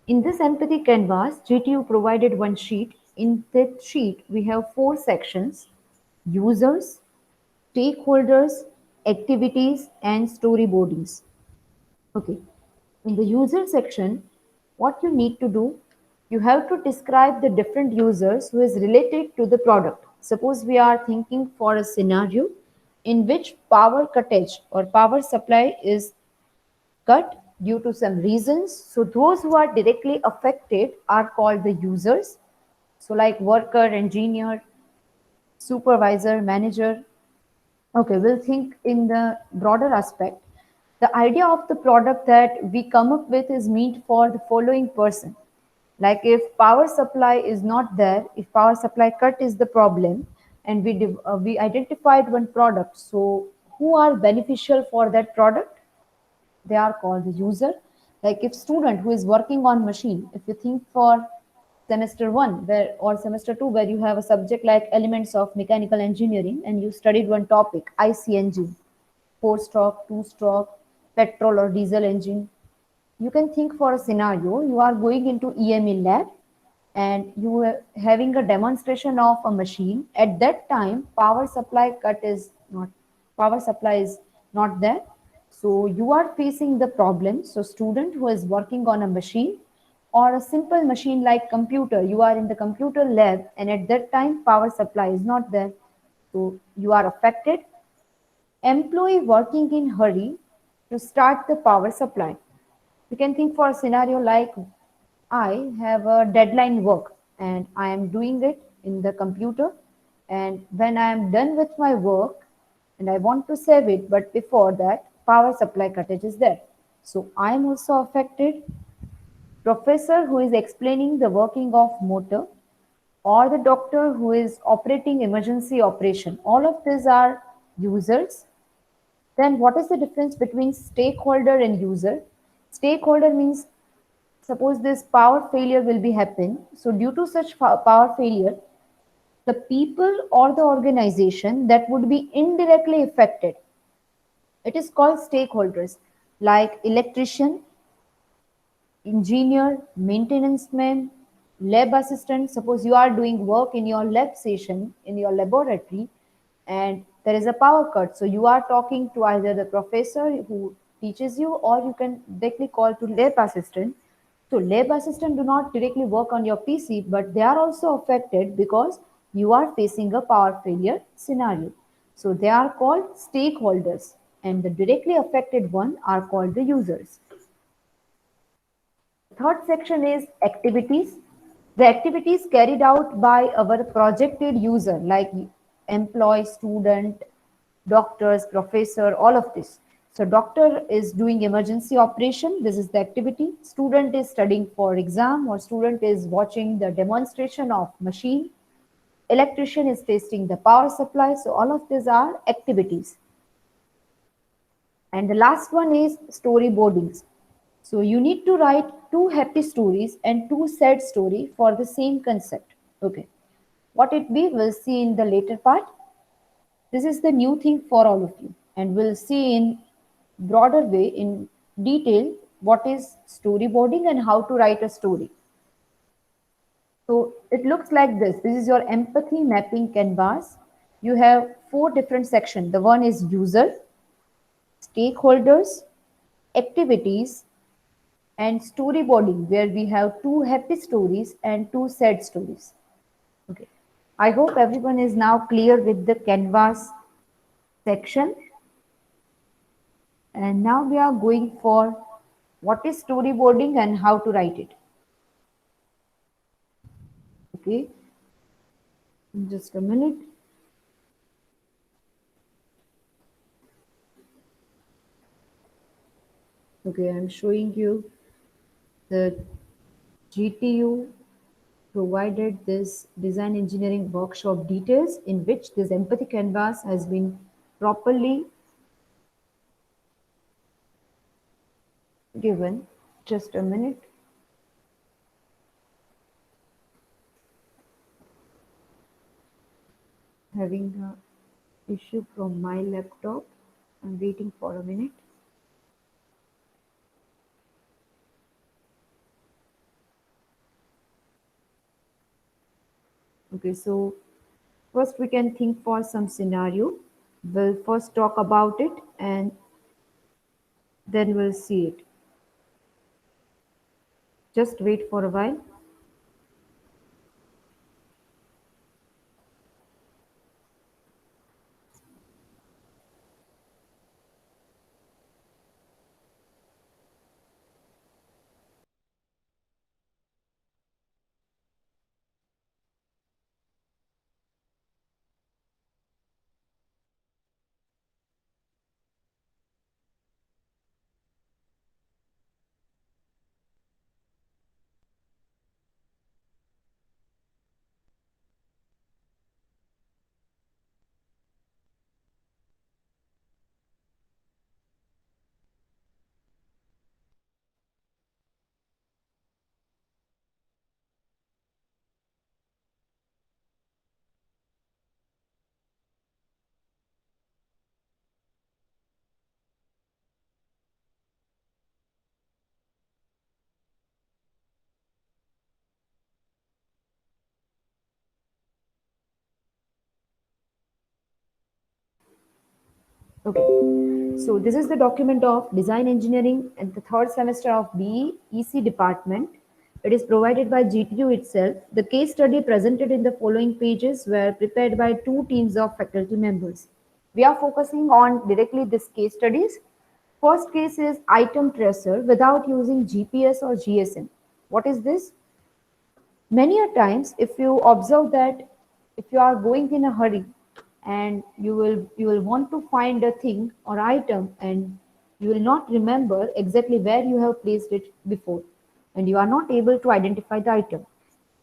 In this empathy canvas, GTU provided one sheet. In that sheet, we have four sections: users, stakeholders, activities, and storyboardings. Okay. In the user section, what you need to do, you have to describe the different users who is related to the product. Suppose we are thinking for a scenario in which power cuttage or power supply is cut due to some reasons. So those who are directly affected are called the users. So like worker, engineer, supervisor, manager. Okay, we'll think in the broader aspect. The idea of the product that we come up with is meant for the following person. Like if power supply is not there, if power supply cut is the problem, and we identified one product. So who are beneficial for that product? They are called the user. Like if student who is working on machine, if you think for semester 1 where or semester 2 where you have a subject like elements of mechanical engineering and you studied one topic IC engine, 4 stroke, 2 stroke, petrol or diesel engine. You can think for a scenario you are going into EME lab and you are having a demonstration of a machine. At that time power supply is not there, so you are facing the problem. So student who is working on a machine or a simple machine like computer, you are in the computer lab and at that time power supply is not there, so you are affected. Employee working in hurry to start the power supply. You can think for a scenario like I have a deadline work and I am doing it in the computer, and when I am done with my work and I want to save it, but before that power supply cutage is there. So I am also affected. Professor who is explaining the working of motor or the doctor who is operating emergency operation. All of these are users. Then what is the difference between stakeholder and user? Stakeholder means suppose this power failure will be happen. So due to such power failure, the people or the organization that would be indirectly affected, it is called stakeholders, like electrician, engineer, maintenance man, lab assistant. Suppose you are doing work in your lab session, in your laboratory, and there is a power cut. So you are talking to either the professor who teaches you, or you can directly call to lab assistant. So lab assistant do not directly work on your PC, but they are also affected because you are facing a power failure scenario. So they are called stakeholders, and the directly affected one are called the users. Third section is activities. The activities carried out by our projected user like employee, student, doctors, professor, all of this. So doctor is doing emergency operation. This is the activity. Student is studying for exam or student is watching the demonstration of machine. Electrician is testing the power supply. So all of these are activities. And the last one is storyboardings. So you need to write two happy stories and two sad story for the same concept. Okay. What it be, we'll see in the later part. This is the new thing for all of you, and we'll see in broader way in detail what is storyboarding and how to write a story. So it looks like this. This is your empathy mapping canvas. You have four different sections. The one is user, stakeholders, activities, and storyboarding, where we have two happy stories and two sad stories. Okay. I hope everyone is now clear with the canvas section. And now we are going for what is storyboarding and how to write it. Okay. Just a minute. Okay, I'm showing you the GTU provided this design engineering workshop details in which this empathy canvas has been properly given. Just a minute. Having a issue from my laptop. I'm waiting for a minute. Okay, so first we can think for some scenario. We'll first talk about it and then we'll see it. Just wait for a while. Okay, so this is the document of design engineering at the third semester of BE EC department. It is provided by GTU itself. The case study presented in the following pages were prepared by two teams of faculty members. We are focusing on directly this case studies. First case is item tracer without using GPS or GSM. What is this? Many a times, if you observe that if you are going in a hurry and you will want to find a thing or item and you will not remember exactly where you have placed it before and you are not able to identify the item.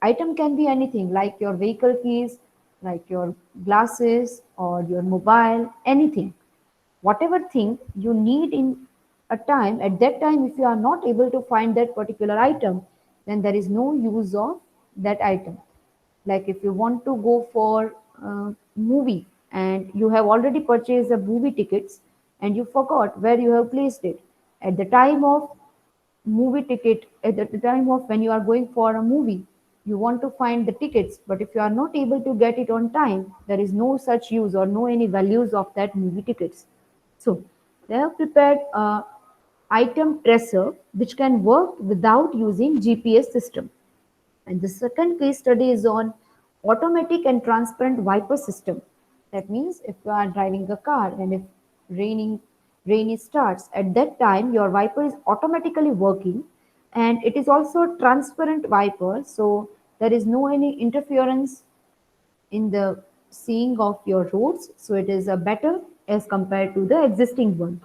Item can be anything like your vehicle keys, like your glasses or your mobile, anything. Whatever thing you need in a time, at that time, if you are not able to find that particular item, then there is no use of that item. Like if you want to go for a movie and you have already purchased the movie tickets and you forgot where you have placed it. At the time of movie ticket, at the time of when you are going for a movie, you want to find the tickets, but if you are not able to get it on time, there is no such use or no any values of that movie tickets. So they have prepared a item tracer which can work without using GPS system. And the second case study is on automatic and transparent wiper system. That means if you are driving a car and if rainy starts, at that time your wiper is automatically working and it is also transparent wiper, so there is no any interference in the seeing of your roads. So it is a better as compared to the existing one.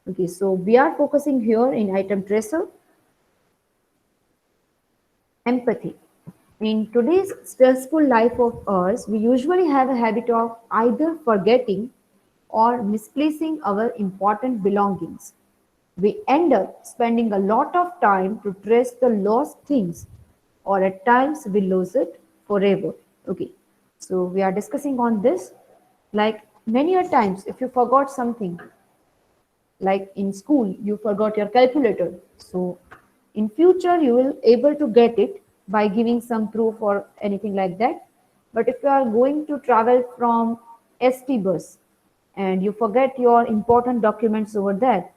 Okay, so we are focusing here in item tracer. Empathy. In today's stressful life of ours, we usually have a habit of either forgetting or misplacing our important belongings. We end up spending a lot of time to trace the lost things, or at times we lose it forever. Okay, so we are discussing on this. Like many a times, if you forgot something, like in school you forgot your calculator, so in future you will able to get it by giving some proof or anything like that. But if you are going to travel from ST bus and you forget your important documents over there,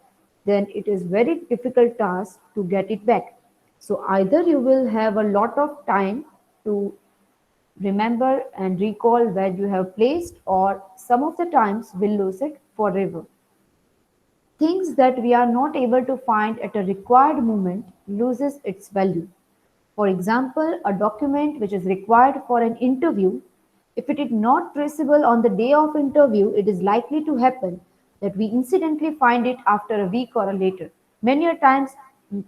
then it is very difficult task to get it back. So either you will have a lot of time to remember and recall where you have placed, or some of the times will lose it forever. Things that we are not able to find at a required moment loses its value. For example, a document which is required for an interview, if it is not traceable on the day of interview, it is likely to happen that we incidentally find it after a week or a later. Many a times,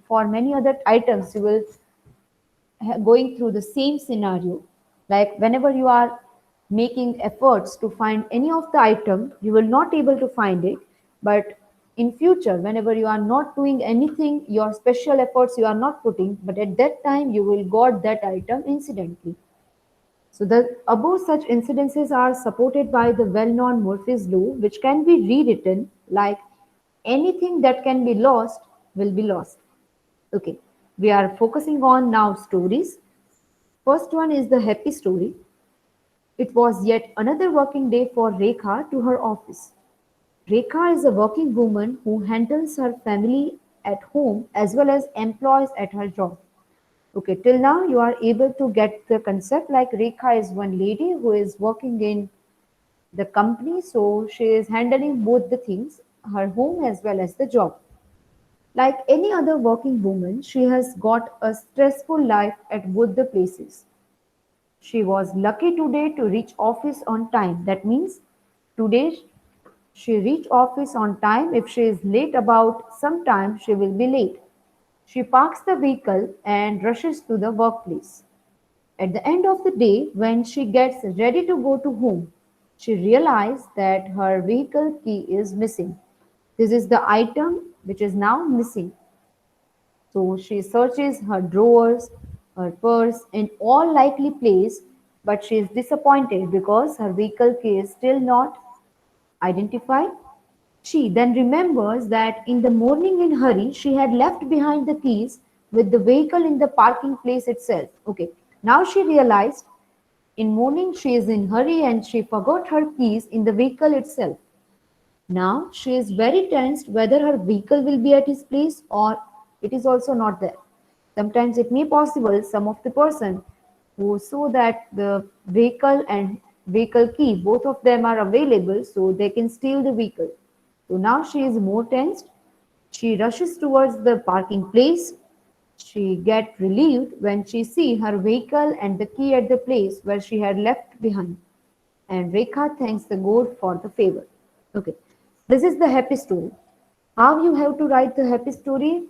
for many other items, you will going through the same scenario. Like whenever you are making efforts to find any of the item, you will not able to find it. But in future, whenever you are not doing anything, your special efforts you are not putting, but at that time you will got that item incidentally. So the above such incidences are supported by the well-known Murphy's law, which can be rewritten like anything that can be lost will be lost. Okay, we are focusing on now stories. First one is the happy story. It was yet another working day for Rekha to her office. Rekha is a working woman who handles her family at home as well as employees at her job. Okay, till now you are able to get the concept like Rekha is one lady who is working in the company, so she is handling both the things, her home as well as the job. Like any other working woman, she has got a stressful life at both the places. She was lucky today to reach office on time. That means today she reached office on time. If she is late about some time, she will be late. She parks the vehicle and rushes to the workplace. At the end of the day, when she gets ready to go to home, she realizes that her vehicle key is missing. This is the item which is now missing. So she searches her drawers, her purse, in all likely place, but she is disappointed because her vehicle key is still not identified. She then remembers that in the morning in hurry, she had left behind the keys with the vehicle in the parking place itself. Okay, now she realized in morning she is in hurry and she forgot her keys in the vehicle itself. Now she is very tensed whether her vehicle will be at his place or it is also not there. Sometimes it may possible some of the person who saw that the vehicle and vehicle key, both of them are available, so they can steal the vehicle. So now she is more tensed. She rushes towards the parking place. She gets relieved when she sees her vehicle and the key at the place where she had left behind. And Rekha thanks the god for the favor. Okay, this is the happy story. How you have to write the happy story?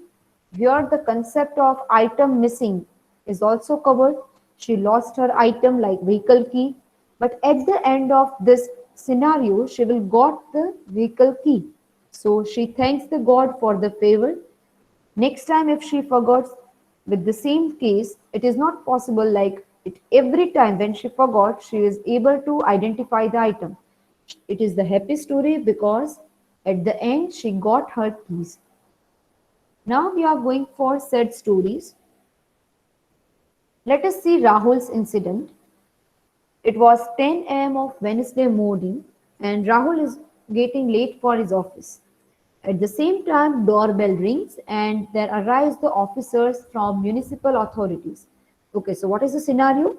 Here the concept of item missing is also covered. She lost her item like vehicle key, but at the end of this scenario, she will got the vehicle key. So she thanks the god for the favor. Next time if she forgets with the same case, it is not possible like it every time when she forgot, she is able to identify the item. It is the happy story because at the end she got her keys. Now we are going for sad stories. Let us see Rahul's incident. It was 10 a.m. of Wednesday morning and Rahul is getting late for his office. At the same time, doorbell rings and there arrives the officers from municipal authorities. Okay, so what is the scenario?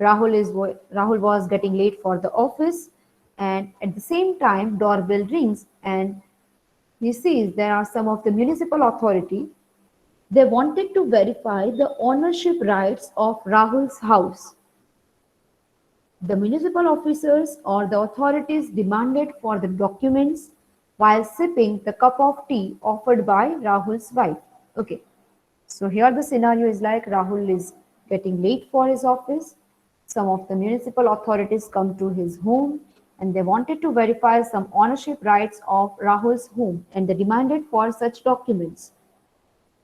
Rahul was getting late for the office, and at the same time, doorbell rings and he sees there are some of the municipal authority. They wanted to verify the ownership rights of Rahul's house. The municipal officers or the authorities demanded for the documents while sipping the cup of tea offered by Rahul's wife. Okay, so here the scenario is like Rahul is getting late for his office. Some of the municipal authorities come to his home and they wanted to verify some ownership rights of Rahul's home and they demanded for such documents.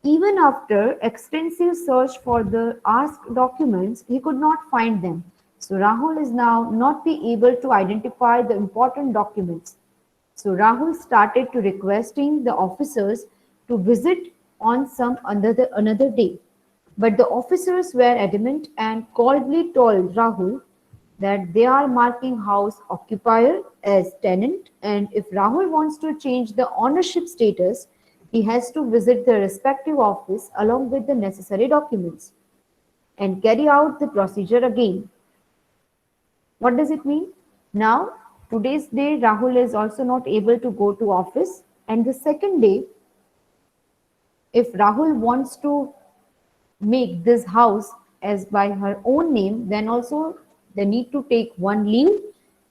Even after extensive search for the asked documents, he could not find them. So Rahul is now not be able to identify the important documents. So Rahul started to requesting the officers to visit on some another day. But the officers were adamant and coldly told Rahul that they are marking house occupier as tenant and if Rahul wants to change the ownership status, he has to visit the respective office along with the necessary documents and carry out the procedure again. What does it mean? Now, today's day, Rahul is also not able to go to office. And the second day, if Rahul wants to make this house as by her own name, then also they need to take one leave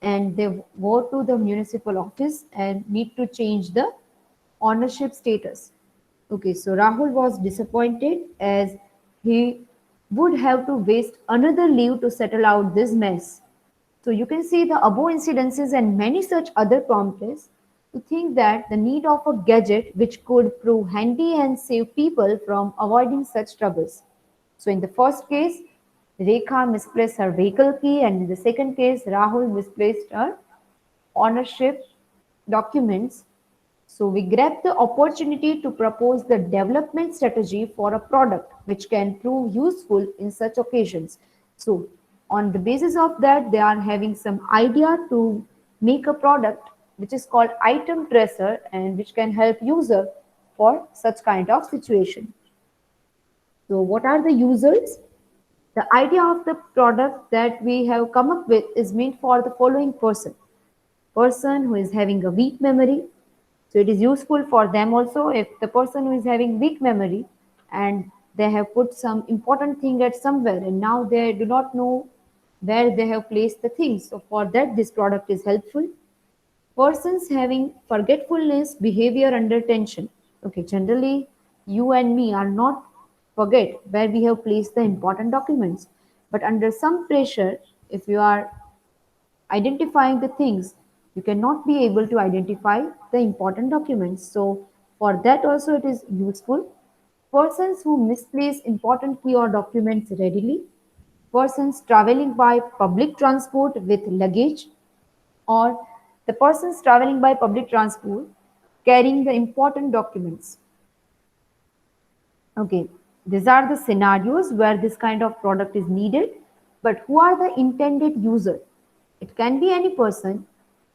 and they go to the municipal office and need to change the ownership status. Okay, so Rahul was disappointed as he would have to waste another leave to settle out this mess. So you can see the above incidences and many such other prompts to think that the need of a gadget which could prove handy and save people from avoiding such troubles. So in the first case, Rekha misplaced her vehicle key and in the second case, Rahul misplaced her ownership documents. So we grab the opportunity to propose the development strategy for a product which can prove useful in such occasions. So on the basis of that, they are having some idea to make a product which is called item tracer and which can help user for such kind of situation. So what are the users? The idea of the product that we have come up with is meant for the following person. Person who is having a weak memory. So it is useful for them also if the person who is having weak memory and they have put some important thing at somewhere and now they do not know where they have placed the things. So for that, this product is helpful. Persons having forgetfulness behavior under tension. Okay, generally you and me are not forget where we have placed the important documents. But under some pressure, if you are identifying the things, you cannot be able to identify the important documents. So for that also it is useful. Persons who misplace important key or documents readily, persons traveling by public transport with luggage, or the persons traveling by public transport carrying the important documents. Okay, these are the scenarios where this kind of product is needed, but who are the intended user? It can be any person.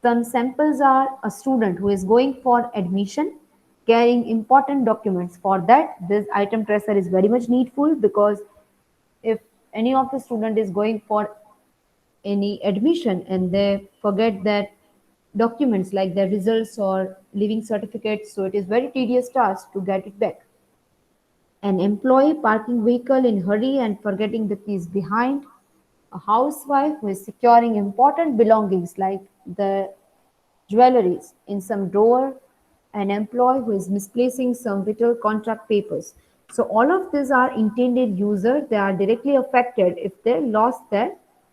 Some samples are a student who is going for admission, carrying important documents. For that, this item tracer is very much needful, because if any of the student is going for any admission and they forget that documents like their results or leaving certificates, so it is very tedious task to get it back. An employee parking vehicle in hurry and forgetting the keys behind, a housewife who is securing important belongings like the jewelries in some drawer, an employee who is misplacing some vital contract papers. So all of these are intended users. They are directly affected if they lost their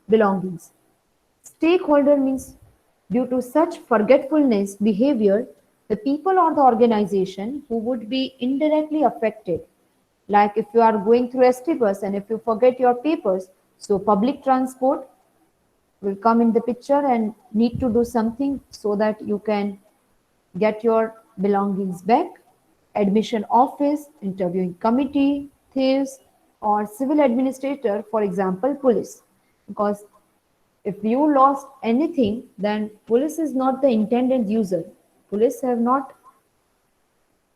belongings. Stakeholder means due to such forgetfulness behavior, the people or the organization who would be indirectly affected. Like if you are going through ST bus and if you forget your papers, so public transport will come in the picture and need to do something so that you can get your belongings back. Admission office, interviewing committee, thieves, or civil administrator, for example, police. Because if you lost anything, then police is not the intended user. Police have not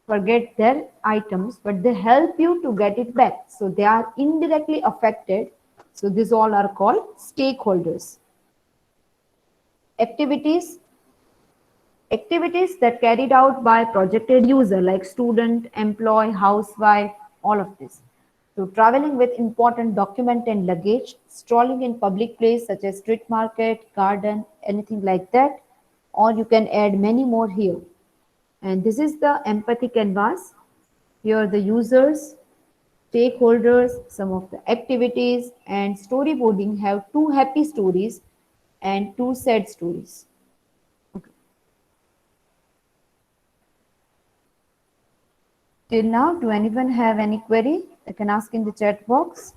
forget their items, but they help you to get it back. So they are indirectly affected. So these all are called stakeholders. Activities that carried out by projected user like student, employee, housewife, all of this. So traveling with important document and luggage, strolling in public place such as street market, garden, anything like that, or you can add many more here. And this is the empathy canvas. Here the users, stakeholders, some of the activities and storyboarding have 2 happy stories and 2 sad stories. Till now, do anyone have any query? I can ask in the chat box.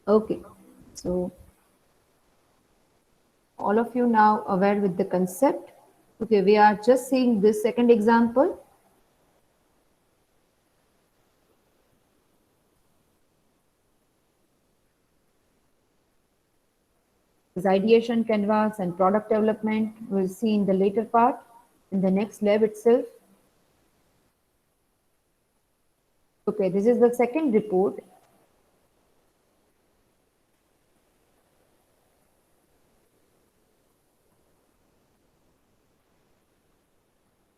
Okay, so all of you now aware with the concept. Okay, we are just seeing this second example. This ideation canvas and product development we'll see in the later part, in the next lab itself. Okay, this is the second report.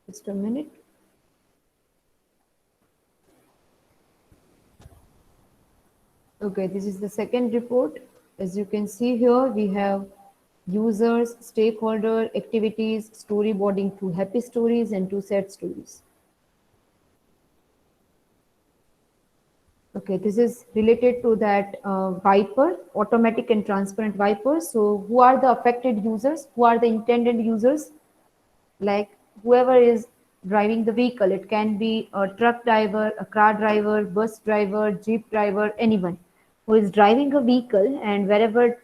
Just a minute. Okay, this is the second report. As you can see here, we have users, stakeholder, activities, storyboarding, 2 happy stories and 2 sad stories. Okay, this is related to that Viper, automatic and transparent Viper. So who are the affected users? Who are the intended users? Like whoever is driving the vehicle. It can be a truck driver, a car driver, bus driver, jeep driver, anyone who is driving a vehicle, and wherever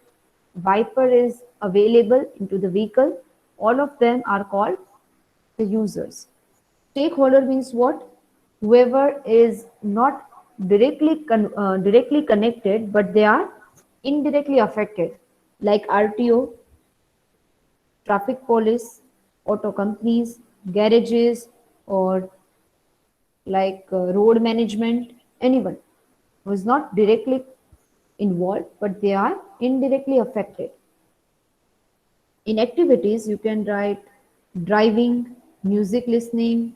Viper is available into the vehicle, all of them are called the users. Stakeholder means what? Whoever is not directly connected, but they are indirectly affected, like RTO, traffic police, auto companies, garages, or like road management, anyone who is not directly involved, but they are indirectly affected. In activities, you can write driving, music listening,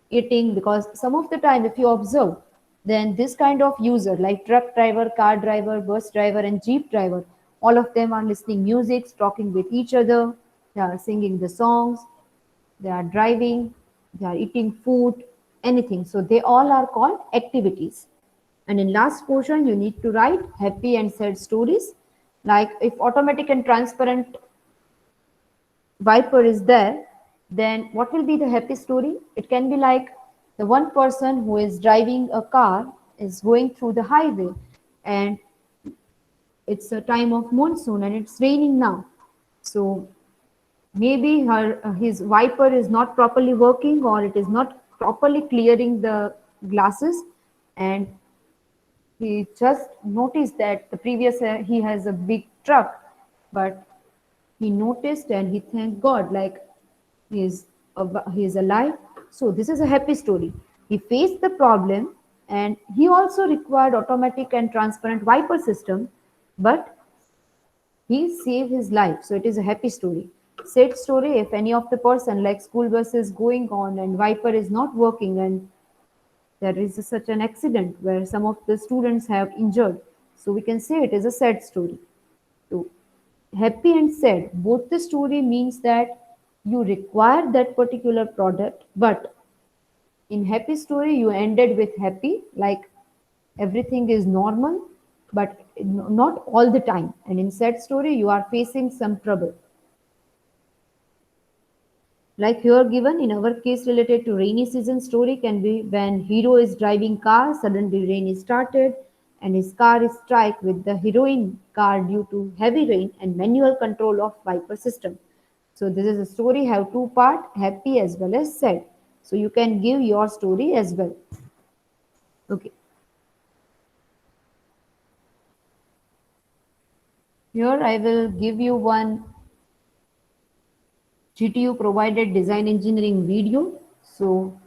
eating, because some of the time, if you observe, then this kind of user like truck driver, car driver, bus driver, and jeep driver, all of them are listening music, talking with each other, they are singing the songs, they are driving, they are eating food, anything. So they all are called activities. And in last portion, you need to write happy and sad stories. Like if automatic and transparent Viper is there, then what will be the happy story? It can be like the one person who is driving a car is going through the highway and it's a time of monsoon and it's raining now. So maybe his Viper is not properly working, or it is not properly clearing the glasses, and he just noticed that the previous he has a big truck, but he noticed and he thanked God like he is alive. So this is a happy story. He faced the problem and he also required automatic and transparent wiper system, but he saved his life. So it is a happy story. Sad story if any of the person like school bus is going on and wiper is not working and there is such an accident where some of the students have injured. So we can say it is a sad story. So happy and sad, both the story means that you require that particular product, but in happy story you ended with happy, like everything is normal, but not all the time. And in sad story you are facing some trouble. Like here given in our case related to rainy season story can be when hero is driving car, suddenly rain is started and his car is strike with the heroine car due to heavy rain and manual control of wiper system. So this is a story have two part, happy as well as sad. So you can give your story as well. Okay. Here I will give you one GTU provided design engineering video. So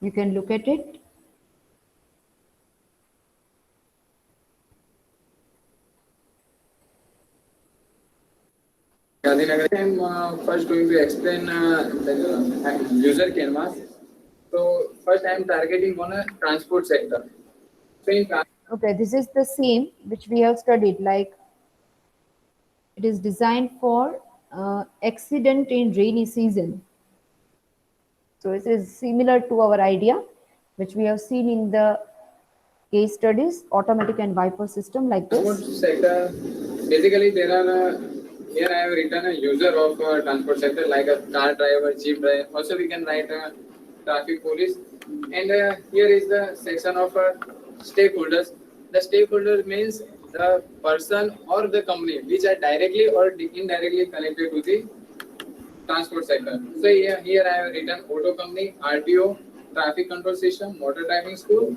you can look at it. Gandhinagar, I'm first going to explain the user canvas. So first I'm targeting on a transport sector. So in Okay, this is the same which we have studied, like it is designed for accident in rainy season. So it is similar to our idea which we have seen in the case studies, automatic and wiper system like transport this. sector, basically there are here I have written a user of transport sector like a car driver, jeep driver. Also we can write a traffic police. And here is the section of stakeholders. The stakeholder means the person or the company which are directly or indirectly connected to the transport sector. So here I have written auto company, RTO, traffic control system, motor driving school,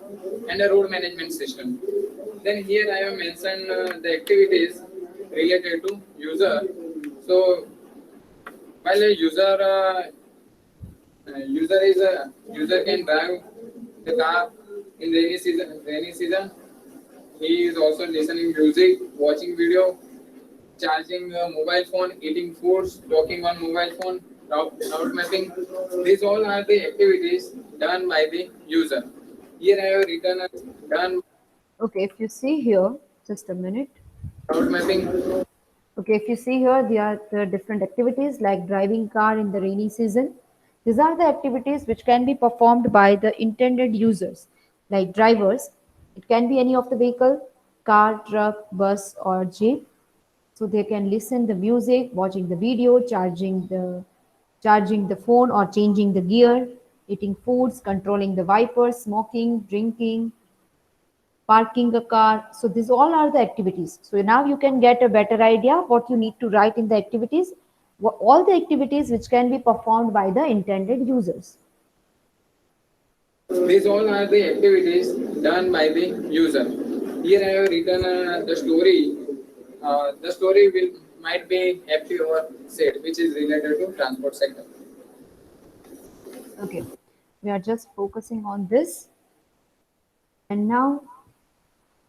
and a road management system. Then here I have mentioned the activities related to user. So while a user can drive the car in rainy season, he is also listening music, watching video, charging a mobile phone, eating foods, talking on mobile phone, route mapping. These all are the activities done by the user. Here I have written done Okay, if you see here, just a minute. route mapping. Okay, if you see here, there are the different activities like driving car in the rainy season. These are the activities which can be performed by the intended users, like drivers. It can be any of the vehicle, car, truck, bus, or jeep. So they can listen the music, watching the video, charging the phone or changing the gear, eating foods, controlling the wipers, smoking, drinking, parking a car. So these all are the activities. So now you can get a better idea what you need to write in the activities, all the activities which can be performed by the intended users. These all are the activities done by the user. Here I have written the story. The story might be happy or sad, which is related to transport sector. Okay, we are just focusing on this. And now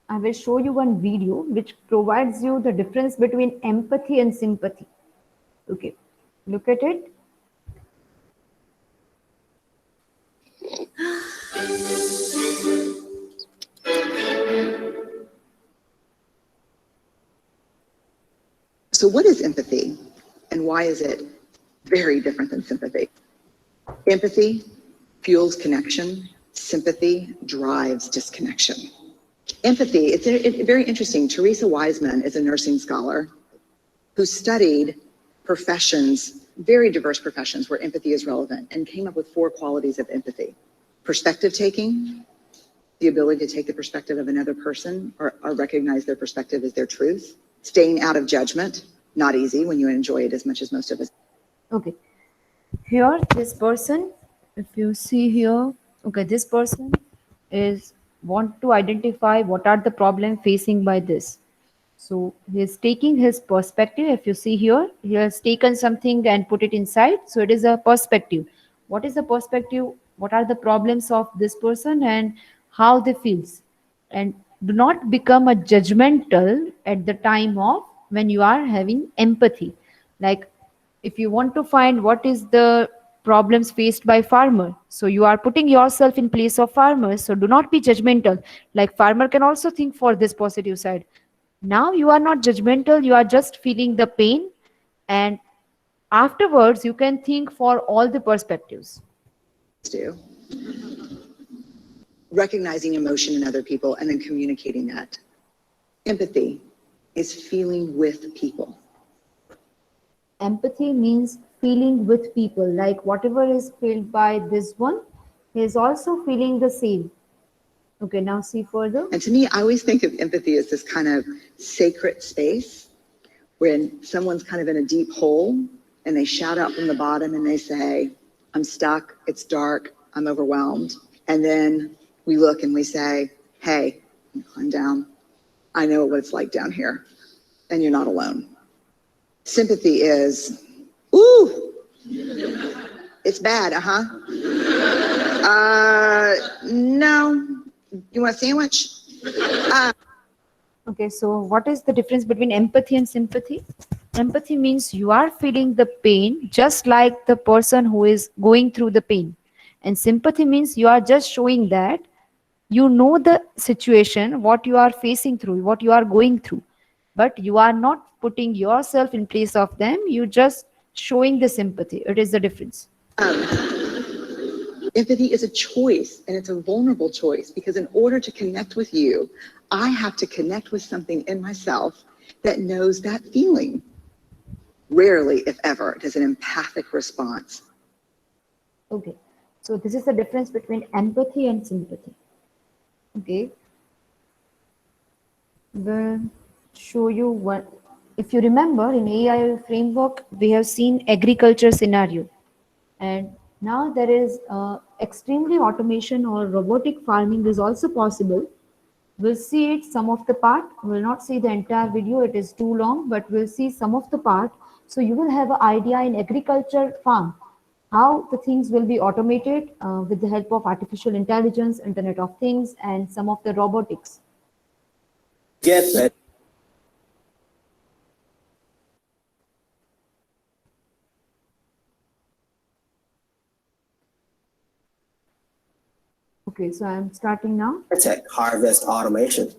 I will show you one video which provides you the difference between empathy and sympathy. Okay, look at it. So what is empathy and why is it very different than sympathy? Empathy fuels connection. Sympathy drives disconnection. Empathy, it's very interesting. Teresa Wiseman is a nursing scholar who studied professions, very diverse professions where empathy is relevant, and came up with 4 qualities of empathy. Perspective taking, the ability to take the perspective of another person or recognize their perspective as their truth. Staying out of judgment, not easy when you enjoy it as much as most of us. Okay, here this person if you see here, okay, this person is want to identify what are the problem facing by this. So he is taking his perspective. If you see here, he has taken something and put it inside. So it is a perspective. What is the perspective? What are the problems of this person and how they feels? And do not become a judgmental at the time of when you are having empathy. Like if you want to find what is the problems faced by farmer, so you are putting yourself in place of farmers, so do not be judgmental. Like farmer can also think for this positive side. Now you are not judgmental, you are just feeling the pain, and afterwards you can think for all the perspectives. Do. Recognizing emotion in other people and then communicating that. Empathy is feeling with people. Empathy means feeling with people, like whatever is felt by this one, he is also feeling the same. Okay, now see further. And to me, I always think of empathy as this kind of sacred space when someone's kind of in a deep hole and they shout out from the bottom and they say, I'm stuck, it's dark, I'm overwhelmed. And then we look and we say, hey, climb down. I know what it's like down here, and you're not alone. Sympathy is, ooh, it's bad, no, you want a sandwich? Okay, so what is the difference between empathy and sympathy? Empathy means you are feeling the pain just like the person who is going through the pain. And sympathy means you are just showing that you know the situation, what you are facing through, what you are going through. But you are not putting yourself in place of them, you just showing the sympathy. It is the difference. Empathy is a choice, and it's a vulnerable choice, because in order to connect with you, I have to connect with something in myself that knows that feeling. Rarely, if ever, does an empathic response. Okay, so this is the difference between empathy and sympathy. Okay, we'll show you what. If you remember, in AI framework, we have seen agriculture scenario, and now there is extremely automation or robotic farming is also possible. We'll see it some of the part. We'll not see the entire video, it is too long, but we'll see some of the part. So you will have an idea in agriculture farm how the things will be automated with the help of artificial intelligence, Internet of Things, and some of the robotics. Get that. Okay, so I'm starting now. Tech harvest automation.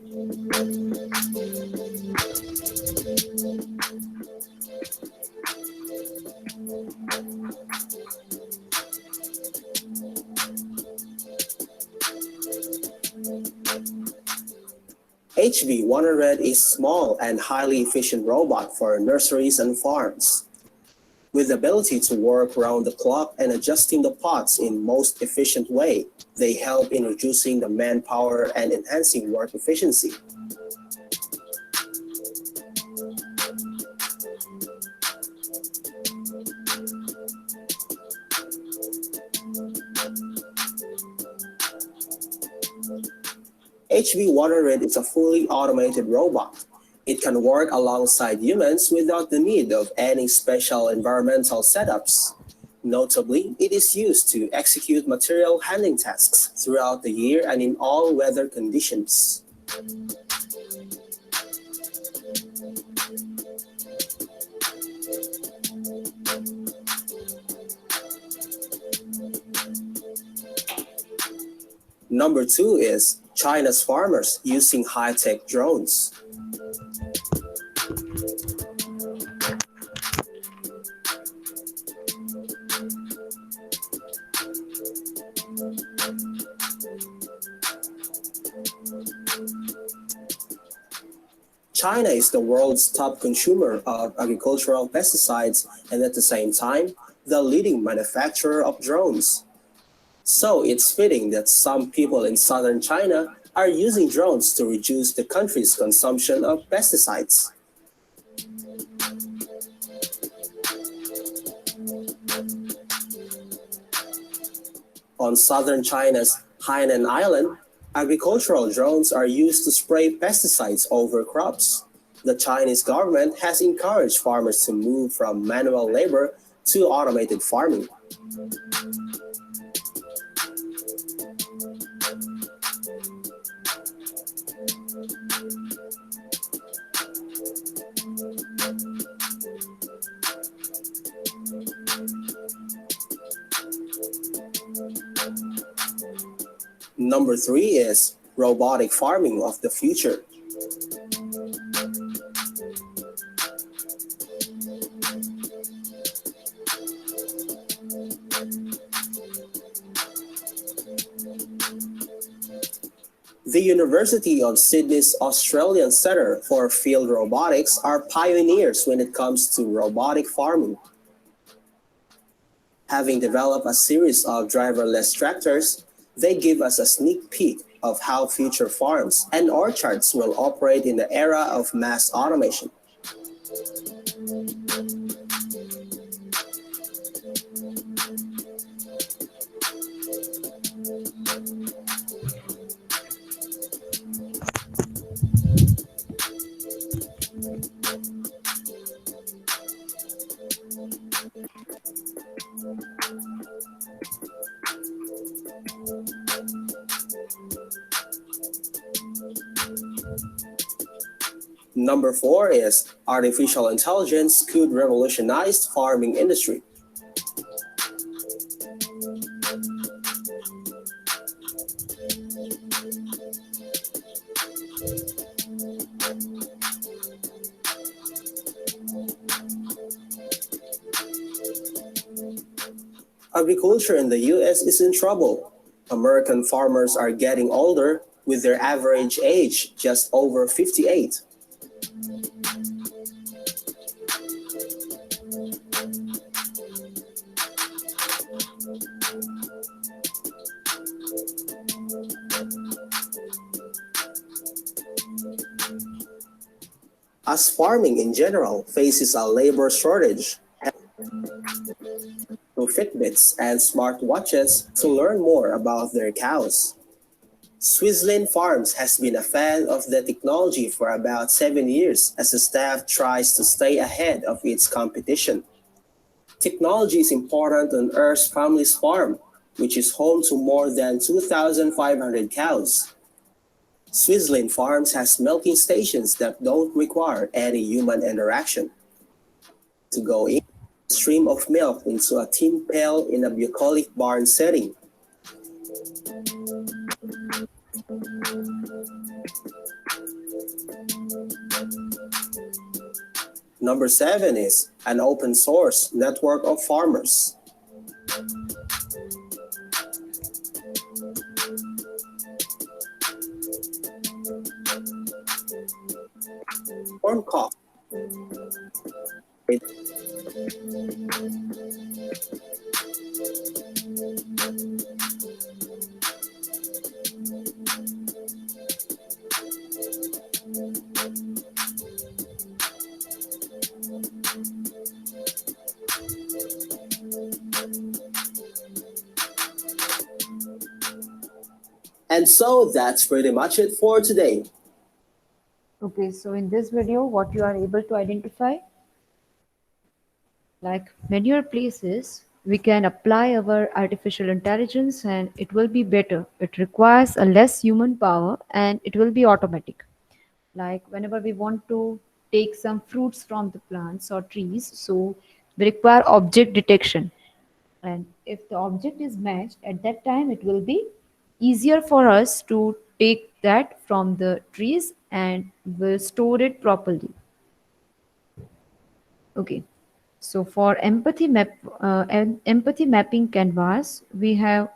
HV100 is small and highly efficient robot for nurseries and farms. With the ability to work around the clock and adjusting the pots in most efficient way, they help in reducing the manpower and enhancing work efficiency. HV100 is a fully automated robot. It can work alongside humans without the need of any special environmental setups. Notably, it is used to execute material handling tasks throughout the year and in all weather conditions. Number 2 is China's farmers using high-tech drones. China is the world's top consumer of agricultural pesticides and at the same time, the leading manufacturer of drones. So it's fitting that some people in southern China are using drones to reduce the country's consumption of pesticides. on southern China's Hainan Island, agricultural drones are used to spray pesticides over crops. The Chinese government has encouraged farmers to move from manual labor to automated farming. Number 3 is robotic farming of the future. The University of Sydney's Australian Centre for Field Robotics are pioneers when it comes to robotic farming. Having developed a series of driverless tractors, they give us a sneak peek of how future farms and orchards will operate in the era of mass automation. Number 4 is artificial intelligence could revolutionize farming industry. Agriculture in the US is in trouble. American farmers are getting older, with their average age just over 58. As farming in general faces a labor shortage, to Fitbits and smartwatches to learn more about their cows. Switzerland Farms has been a fan of the technology for about 7 years as the staff tries to stay ahead of its competition. Technology is important on Earth's Family's Farm, which is home to more than 2,500 cows. Switzerland Farms has milking stations that don't require any human interaction. To go in, stream of milk into a tin pail in a bucolic barn setting. Number 7 is an open source network of farmers. Corn cob. And so that's pretty much it for today. Okay, so in this video, what you are able to identify, like manure places, we can apply our artificial intelligence and it will be better. It requires a less human power and it will be automatic. Like whenever we want to take some fruits from the plants or trees, so we require object detection. And if the object is matched, at that time it will be easier for us to take that from the trees and will store it properly. Okay, so for empathy mapping canvas, we have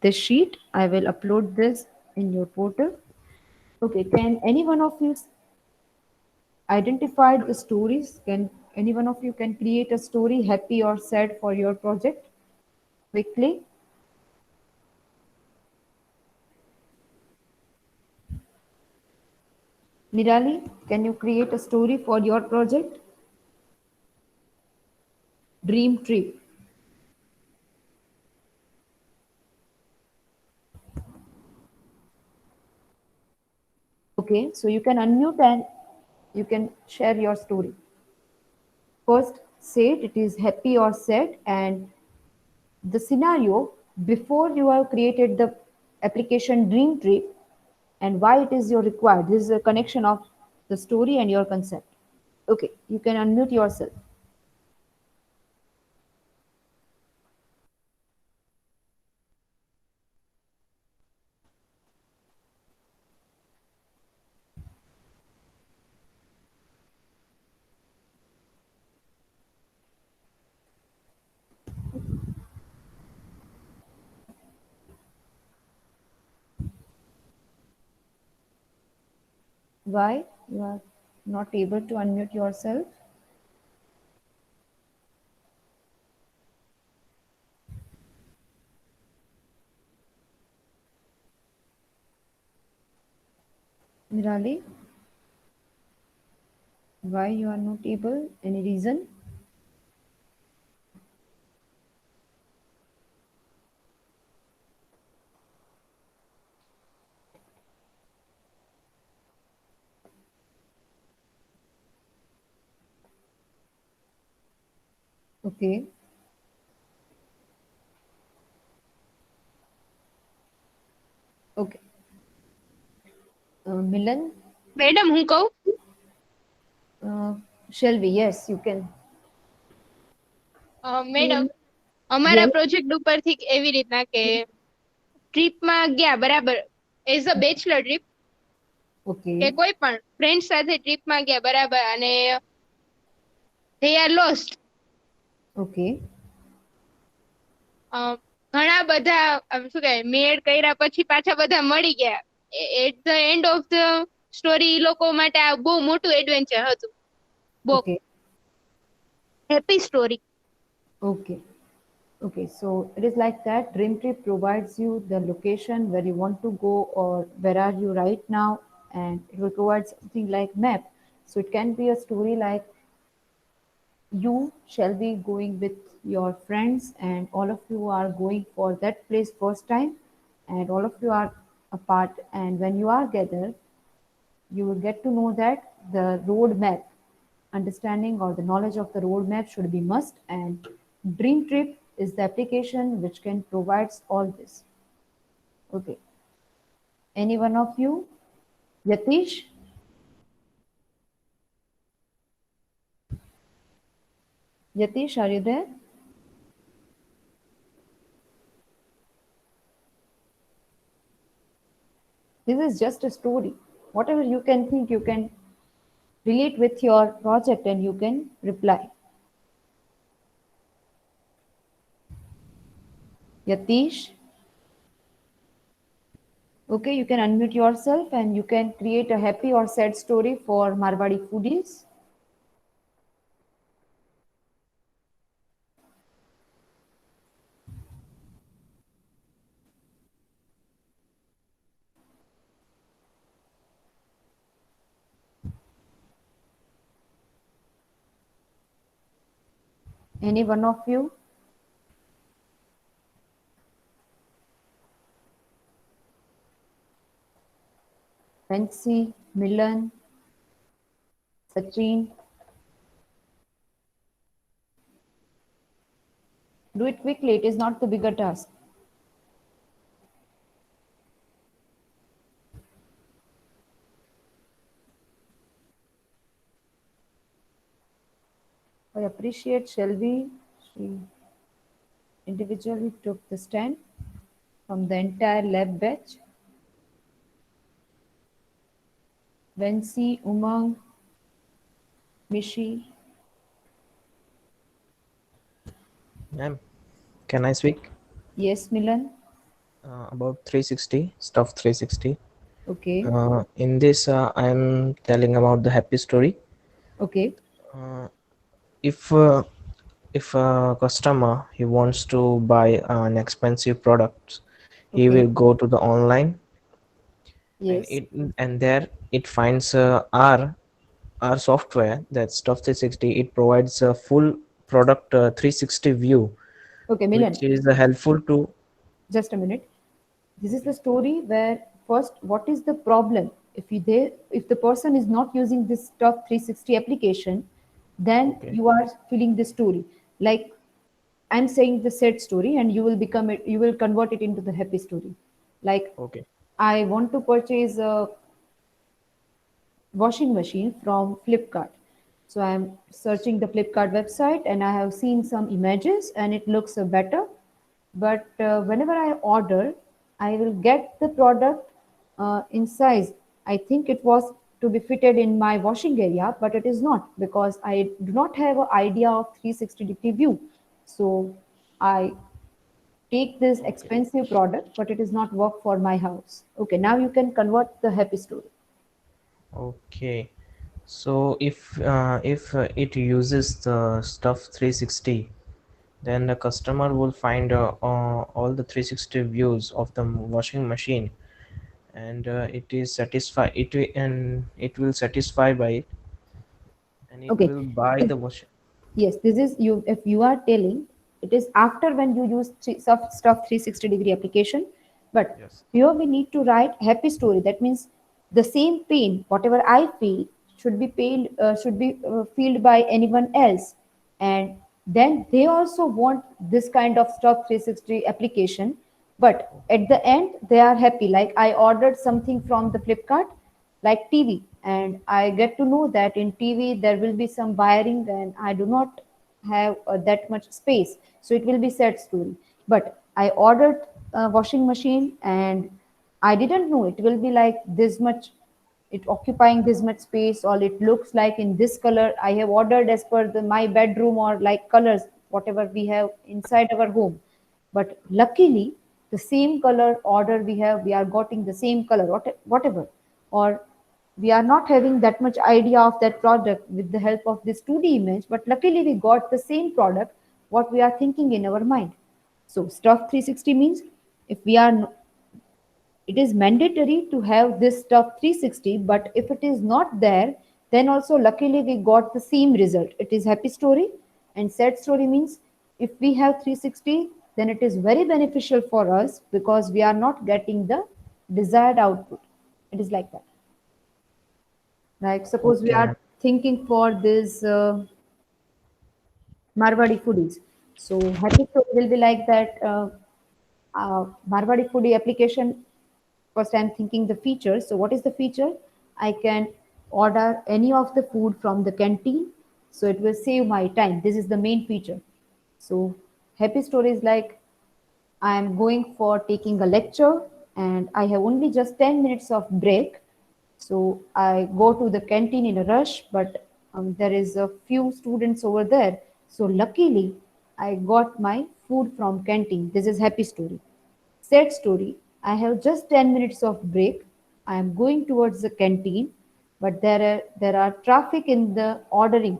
this sheet. I will upload this in your portal. Okay, can any one of you identify the stories? Can any one of you can create a story, happy or sad, for your project quickly? Nirali, can you create a story for your project? Dream trip. Okay, so you can unmute and you can share your story. First, say it is happy or sad, and the scenario before you have created the application Dream Trip and why it is your required. This is a connection of the story and your concept. Okay, you can unmute yourself. Why you are not able to unmute yourself? Nirali, why you are not able? Any reason? Okay. Okay. Milan, madam હું કહું Shelby, yes, you can. Madam અમારા Yes. Project ઉપરથી એવી રીતના કે ટ્રીપમાં ગયા બરાબર as a bachelor trip Okay. કે કોઈ પણ ફ્રેન્ડ સાથે ટ્રીપમાં ગયા બરાબર અને they are lost. Okay. ઘણા બધા શું કહેવાય મેળ કર્યા પછી પાછા બધા મળી ગયા. At the end of the story ઈ લોકો માટે આ બહુ મોટું એડવેન્ચર હતું. બહુ Okay. Happy story. Okay. Okay. So it is like that. Dream Trip provides you the location where you want to go or where are you right now, and it will provide something like map. So it can be a story like you shall be going with your friends and all of you are going for that place first time and all of you are apart, and when you are together you will get to know that the road map understanding or the knowledge of the road map should be must, and Dream Trip is the application which can provides all this. Okay, any one of you? Yatish? Yatish, are you there? This is just a story. Whatever you can think, you can relate with your project and you can reply. Yatish? Okay, you can unmute yourself and you can create a happy or sad story for Marwadi foodies. Any one of you? Fancy, Milan, Sachin. Do it quickly, it is not the bigger task. I appreciate Shelby. She individually took the stand from the entire lab batch. Vency, Umang, Mishi. Ma'am, can I speak Yes, Milan. about 360 stuff 360? Okay. In this, I am telling about the happy story. Okay. If a customer he wants to buy an expensive product, he Okay. will go to the online Yes. and there it finds our software, that Stuff 360. It provides a full product 360 view, Okay, Milan. which is helpful to. Just a minute. This is the story where first, what is the problem if the person is not using this Stuff 360 application, then Okay. you are feeling the story. Like I'm saying the sad story, and you will become it. You will convert it into the happy story. Like Okay. I want to purchase a washing machine from Flipkart. So I'm searching the Flipkart website and I have seen some images and it looks better. But whenever I order, I will get the product in size. I think it was to be fitted in my washing area, but it is not because I do not have an idea of 360-degree view. So I take this Okay. expensive product, but it is not work for my house. Okay, now you can convert the happy story. Okay. So if it uses the Stuff 360, then the customer will find all the 360 views of the washing machine, and it will satisfy by it, and it Okay. will buy the washing. Yes, this is you. If you are telling, it is after when you use Stuff 360-degree application. But Yes. here we need to write happy story. That means the same pain, whatever I feel, should be felt by anyone else, and then they also want this kind of Stuff 360 application. But at the end, they are happy. Like I ordered something from the Flipkart, like TV, and I get to know that in TV there will be some wiring and I do not have that much space, so it will be sad story. But I ordered a washing machine and I didn't know it will be like this much, it occupying this much space, or it looks like in this color. I have ordered as per my bedroom or like colors whatever we have inside our home. But luckily the same color order we are getting the same color, whatever, or we are not having that much idea of that product with the help of this 2D image, but luckily we got the same product what we are thinking in our mind. So Stuff 360 means if we are it is mandatory to have this Stuff 360, but if it is not there, then also luckily we got the same result. It is happy story. And sad story means if we have 360, then it is very beneficial for us because we are not getting the desired output. It is like that. Like suppose we Okay, are ma'am. thinking for this Marwadi foodies. So happy story will be like that. Marwadi foodie application. First, I'm thinking the features. So what is the feature? I can order any of the food from the canteen. So it will save my time. This is the main feature. So happy story is like I am going for taking a lecture and I have only just 10 minutes of break. So I go to the canteen in a rush, but there is a few students over there. So luckily, I got my food from canteen. This is happy story. Sad story. I have just 10 minutes of break. I am going towards the canteen, but there are traffic in the ordering.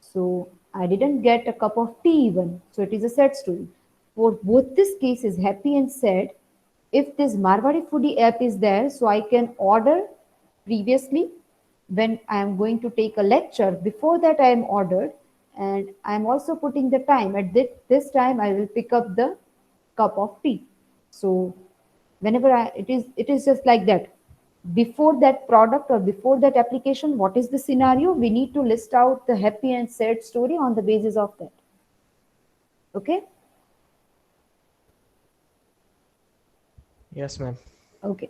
So I didn't get a cup of tea even. So it is a sad story. For both this case is happy and sad. If this Marwadi Foodie app is there, so I can order previously when I am going to take a lecture. Before that, I am ordered, and I am also putting the time. At this time, I will pick up the cup of tea. So whenever it is just like that. Before that product or before that application, what is the scenario? We need to list out the happy and sad story on the basis of that. Okay. Yes, ma'am. Okay.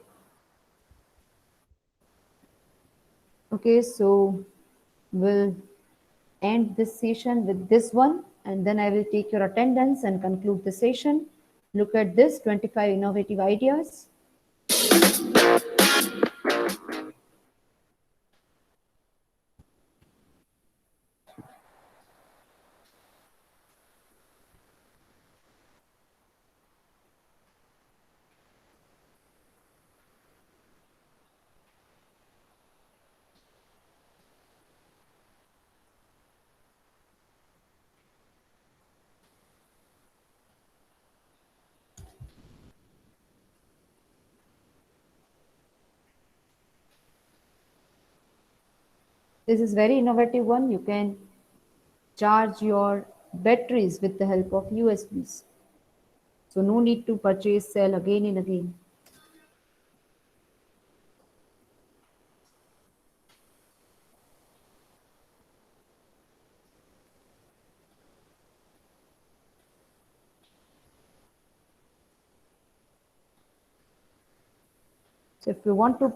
Okay, so we'll end this session with this one, and then I will take your attendance and conclude the session. Look at this 25 innovative ideas. This is very innovative one. You can charge your batteries with the help of USBs. So no need to purchase cell again and again. So if you want to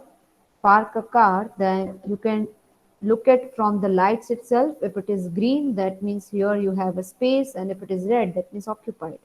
park a car, then you can look at from the lights itself. If it is green, that means here you have a space, and if it is red, that means occupied.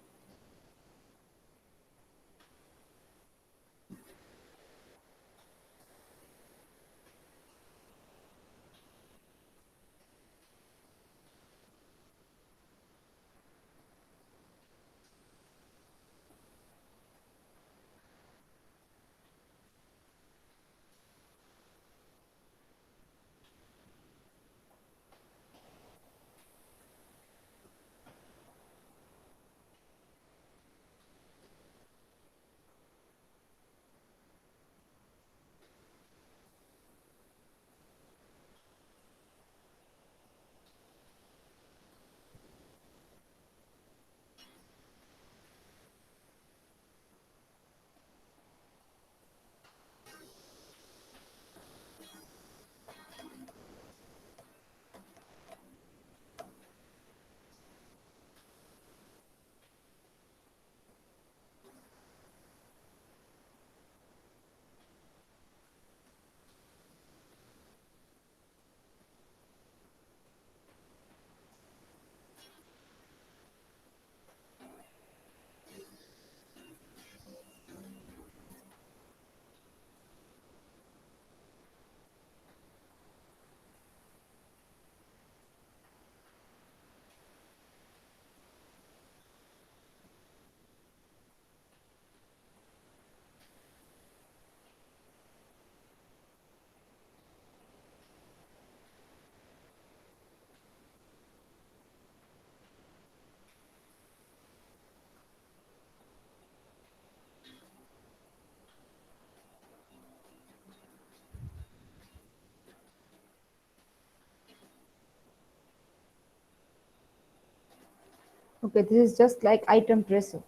Okay, this is just like item tracer.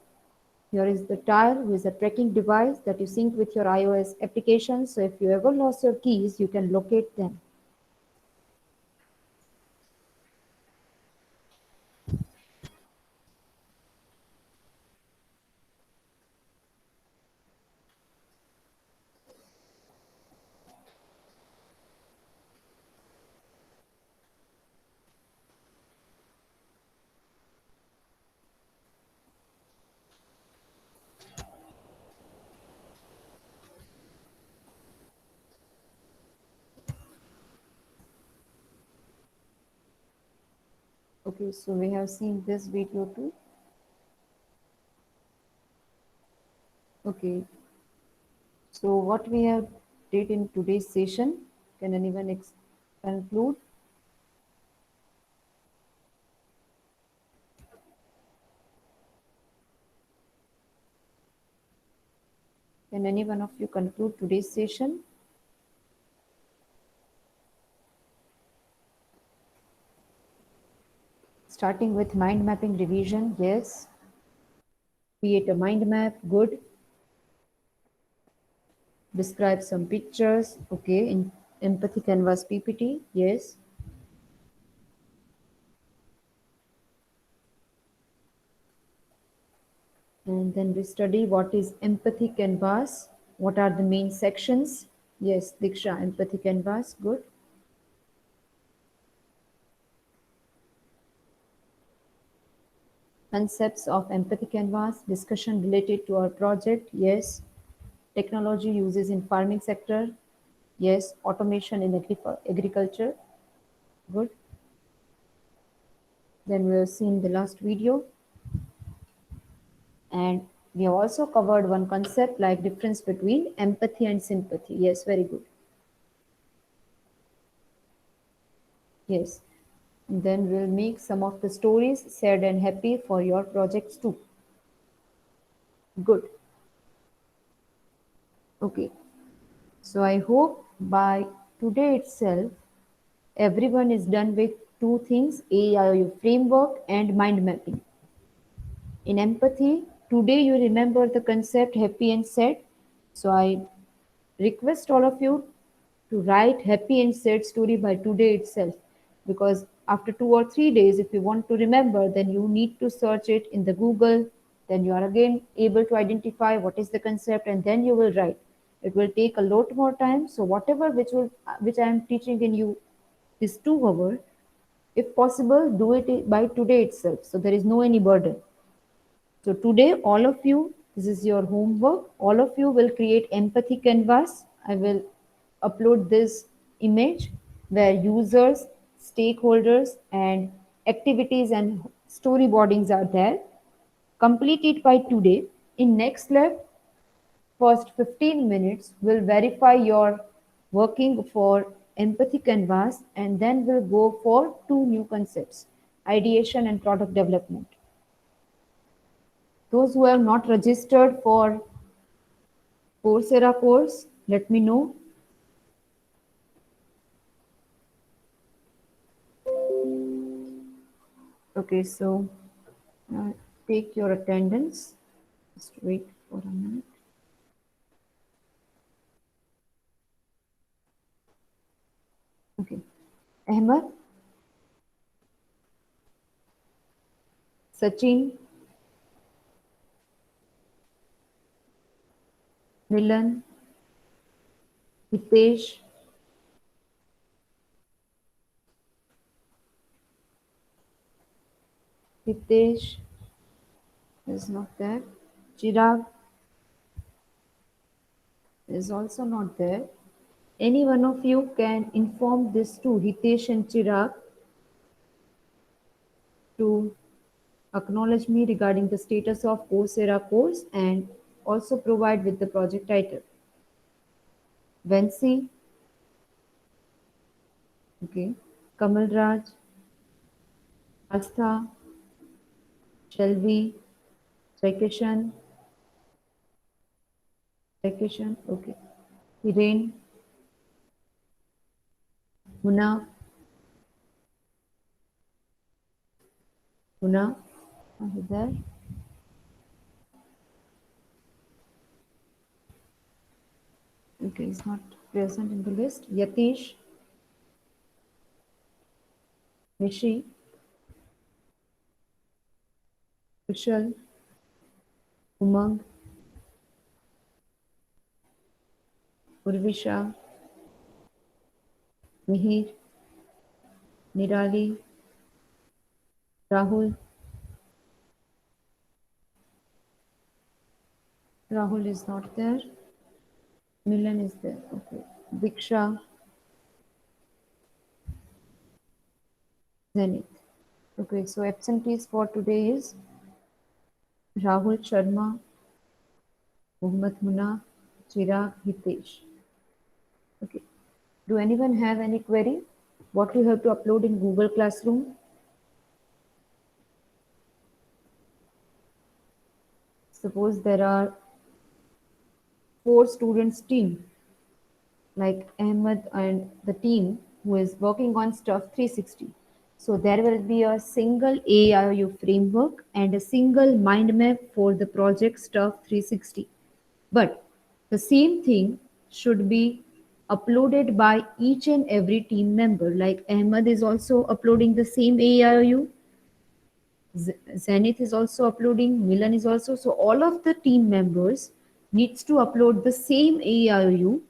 Here is the tire, which is a tracking device that you sync with your iOS application. So if you ever lost your keys, you can locate them. Okay, so we have seen this video too. Okay, so what we have did in today's session, can anyone conclude? Can any one of you conclude today's session? Starting with mind mapping revision, yes. Create a mind map, good. Describe some pictures, okay. In empathy canvas PPT, yes. And then we study what is empathy canvas, what are the main sections. Yes, Diksha, empathy canvas, good. Concepts of empathy canvas, discussion related to our project, yes. Technology uses in farming sector, yes. Automation in agriculture, good. Then we have seen the last video. And we have also covered one concept like difference between empathy and sympathy. Yes, very good. Yes. And then we'll make some of the stories sad and happy for your projects too. Good. Okay. So I hope by today itself, everyone is done with two things, AI framework and mind mapping. In empathy, today you remember the concept happy and sad. So I request all of you to write happy and sad story by today itself, because after 2 or 3 days, if you want to remember, then you need to search it in the Google. Then you are again able to identify what is the concept, and then you will write. It will take a lot more time. So whatever which I am teaching in you is 2 hours. If possible, do it by today itself. So there is no any burden. So today, all of you, this is your homework. All of you will create empathy canvas. I will upload this image where users, stakeholders, and activities and storyboardings are there. Complete it by today. In next lab, first 15 minutes will verify your working for empathy canvas, and then we'll go for 2 new concepts, ideation and product development. Those who have not registered for Coursera course, let me know. Okay, so take your attendance. Just wait for a minute. Okay. Ahmed, Sachin, Milan, Hitesh, Hitesh is not there. Chirag is also not there. Any one of you can inform this to Hitesh and Chirag to acknowledge me regarding the status of Coursera course and also provide with the project title. Vensi, okay, Kamal Raj, Astha, Shelvi, Jaikishan, okay, Hiren, Muna, are you there? Okay, he's not present in the list. Yatish, Rishi, Kushal, Umang, Urvisha, Mihir, Nirali, Rahul. Rahul is not there. Milan is there. Okay. Diksha, Zenith. Okay, so absentees for today is Rahul Sharma, Muhammad Muna, Chirag, Hitesh. Okay. Do anyone have any query? What you have to upload in Google Classroom? Suppose there are 4 students team, like Ahmed and the team who is working on Stuff 360. So there will be a single AIU framework and a single mind map for the project Stuff 360. But the same thing should be uploaded by each and every team member. Like Ahmed is also uploading the same AIU. Zenith is also uploading, Milan is also. So all of the team members needs to upload the same AIU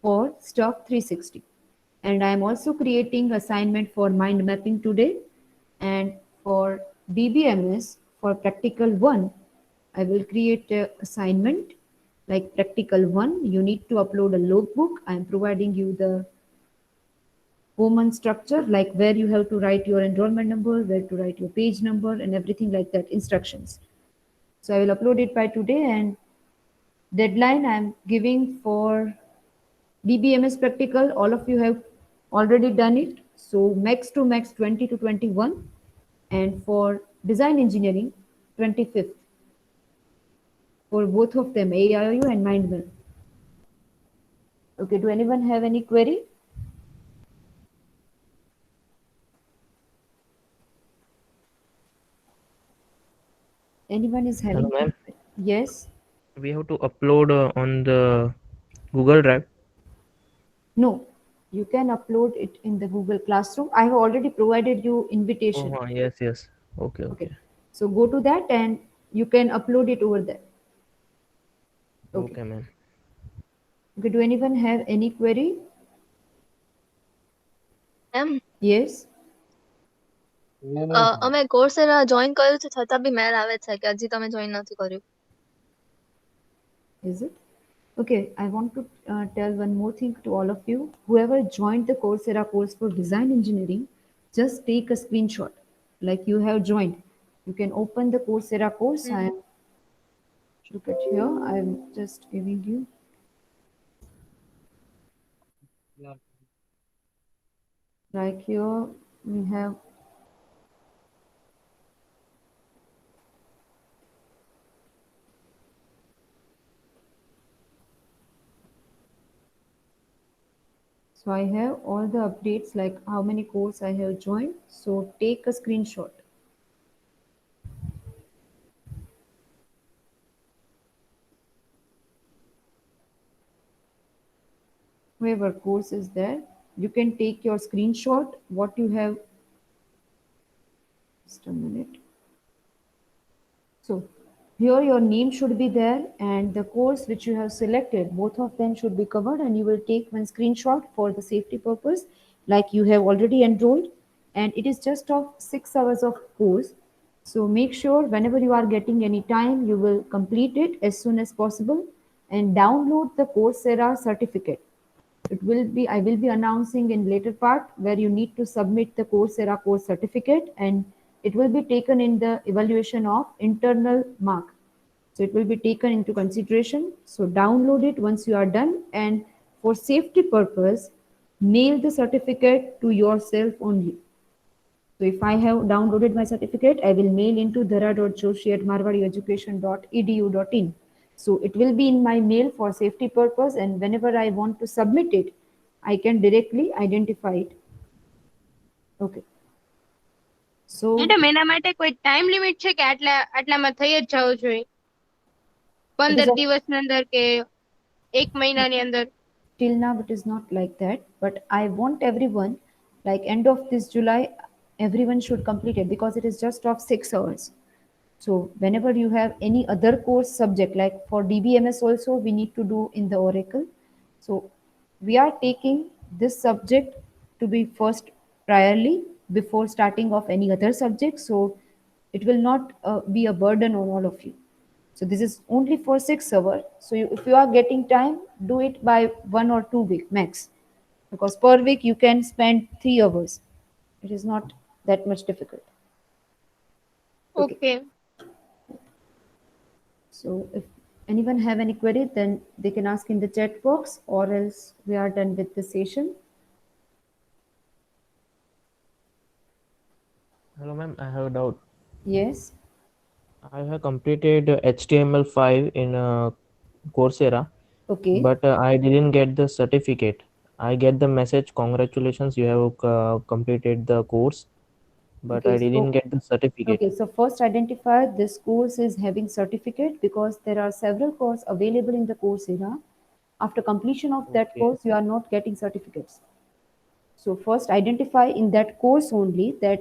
for Stuff 360. And I am also creating assignment for mind mapping today. And for BBMS, for practical 1, I will create an assignment like practical 1. You need to upload a logbook. I am providing you the common structure, like where you have to write your enrollment number, where to write your page number, and everything like that, instructions. So I will upload it by today, and deadline I am giving for BBMS practical. All of you have already done it. So max to max 20 to 21, and for design engineering 25th for both of them, AIU and MindMill. Okay, do anyone have any query? Anyone is having? Hello, ma'am. Yes. We have to upload on the Google Drive. No, you can upload it in the Google Classroom. I have already provided you invitation. Oh, yes. Okay. So go to that and you can upload it over there. Okay, ma'am. Okay, do anyone have any query? Yes. અમે કોર્સેરા join કર્યું છે છતાં બી મેલ આવે છે કે હજી તમે join નથી કર્યું. Is it? Okay, I want to tell one more thing to all of you. Whoever joined the Coursera course for design engineering, just take a screenshot like you have joined. You can open the Coursera course and look at here. I'm just giving you. Like here, we have so I have all the updates like how many courses I have joined. So take a screenshot. Whoever course is there, you can take your screenshot what you have. Just a minute. So here your name should be there and the course which you have selected, both of them should be covered, and you will take one screenshot for the safety purpose like you have already enrolled, and it is just of 6 hours of course. So make sure whenever you are getting any time, you will complete it as soon as possible and download the Coursera certificate. It will be, I will be announcing in later part where you need to submit the Coursera course certificate, and it will be taken in the evaluation of internal mark. So it will be taken into consideration. So download it once you are done, and for safety purpose, mail the certificate to yourself only. So if I have downloaded my certificate, I will mail into dhara.joshi@marwadieducation.edu.in. So it will be in my mail for safety purpose, and whenever I want to submit it, I can directly identify it. Okay. So madam એના માટે કોઈ time limit છે કે આટલામાં થઈ જ જવું જોઈએ? 15 દિવસની અંદર કે 1 મહિનાની અંદર? Till now it is not like that, but I want everyone, like end of this July, everyone should complete it because it is just of 6 hours. So whenever you have any other course subject, like for DBMS also we need to do in the Oracle. So we are taking this subject to be first priorly before starting of any other subject. So it will not be a burden on all of you. So this is only for 6 hours. So if you are getting time, do it by 1 or 2 week max, because per week you can spend 3 hours. It is not that much difficult. Okay. So if anyone have any query, then they can ask in the chat box, or else we are done with the session. Hello, ma'am. I have a doubt. Yes. I have completed HTML5 in Coursera. Okay. But I didn't get the certificate. I get the message, congratulations, you have completed the course, but Okay, I didn't get the certificate. Okay, so first identify this course is having certificate, because there are several courses available in the Coursera. After completion of that course, you are not getting certificates. So first identify in that course only that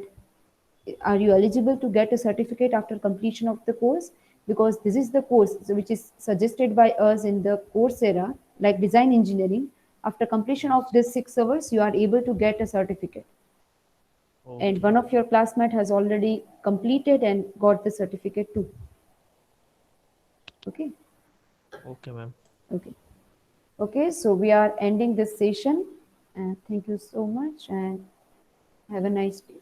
are you eligible to get a certificate after completion of the course, because this is the course which is suggested by us in the Coursera, like design engineering. After completion of this 6 hours, you are able to get a certificate. And one of your classmates has already completed and got the certificate too. Okay. Okay, ma'am. Okay. Okay, so we are ending this session, and thank you so much and have a nice day.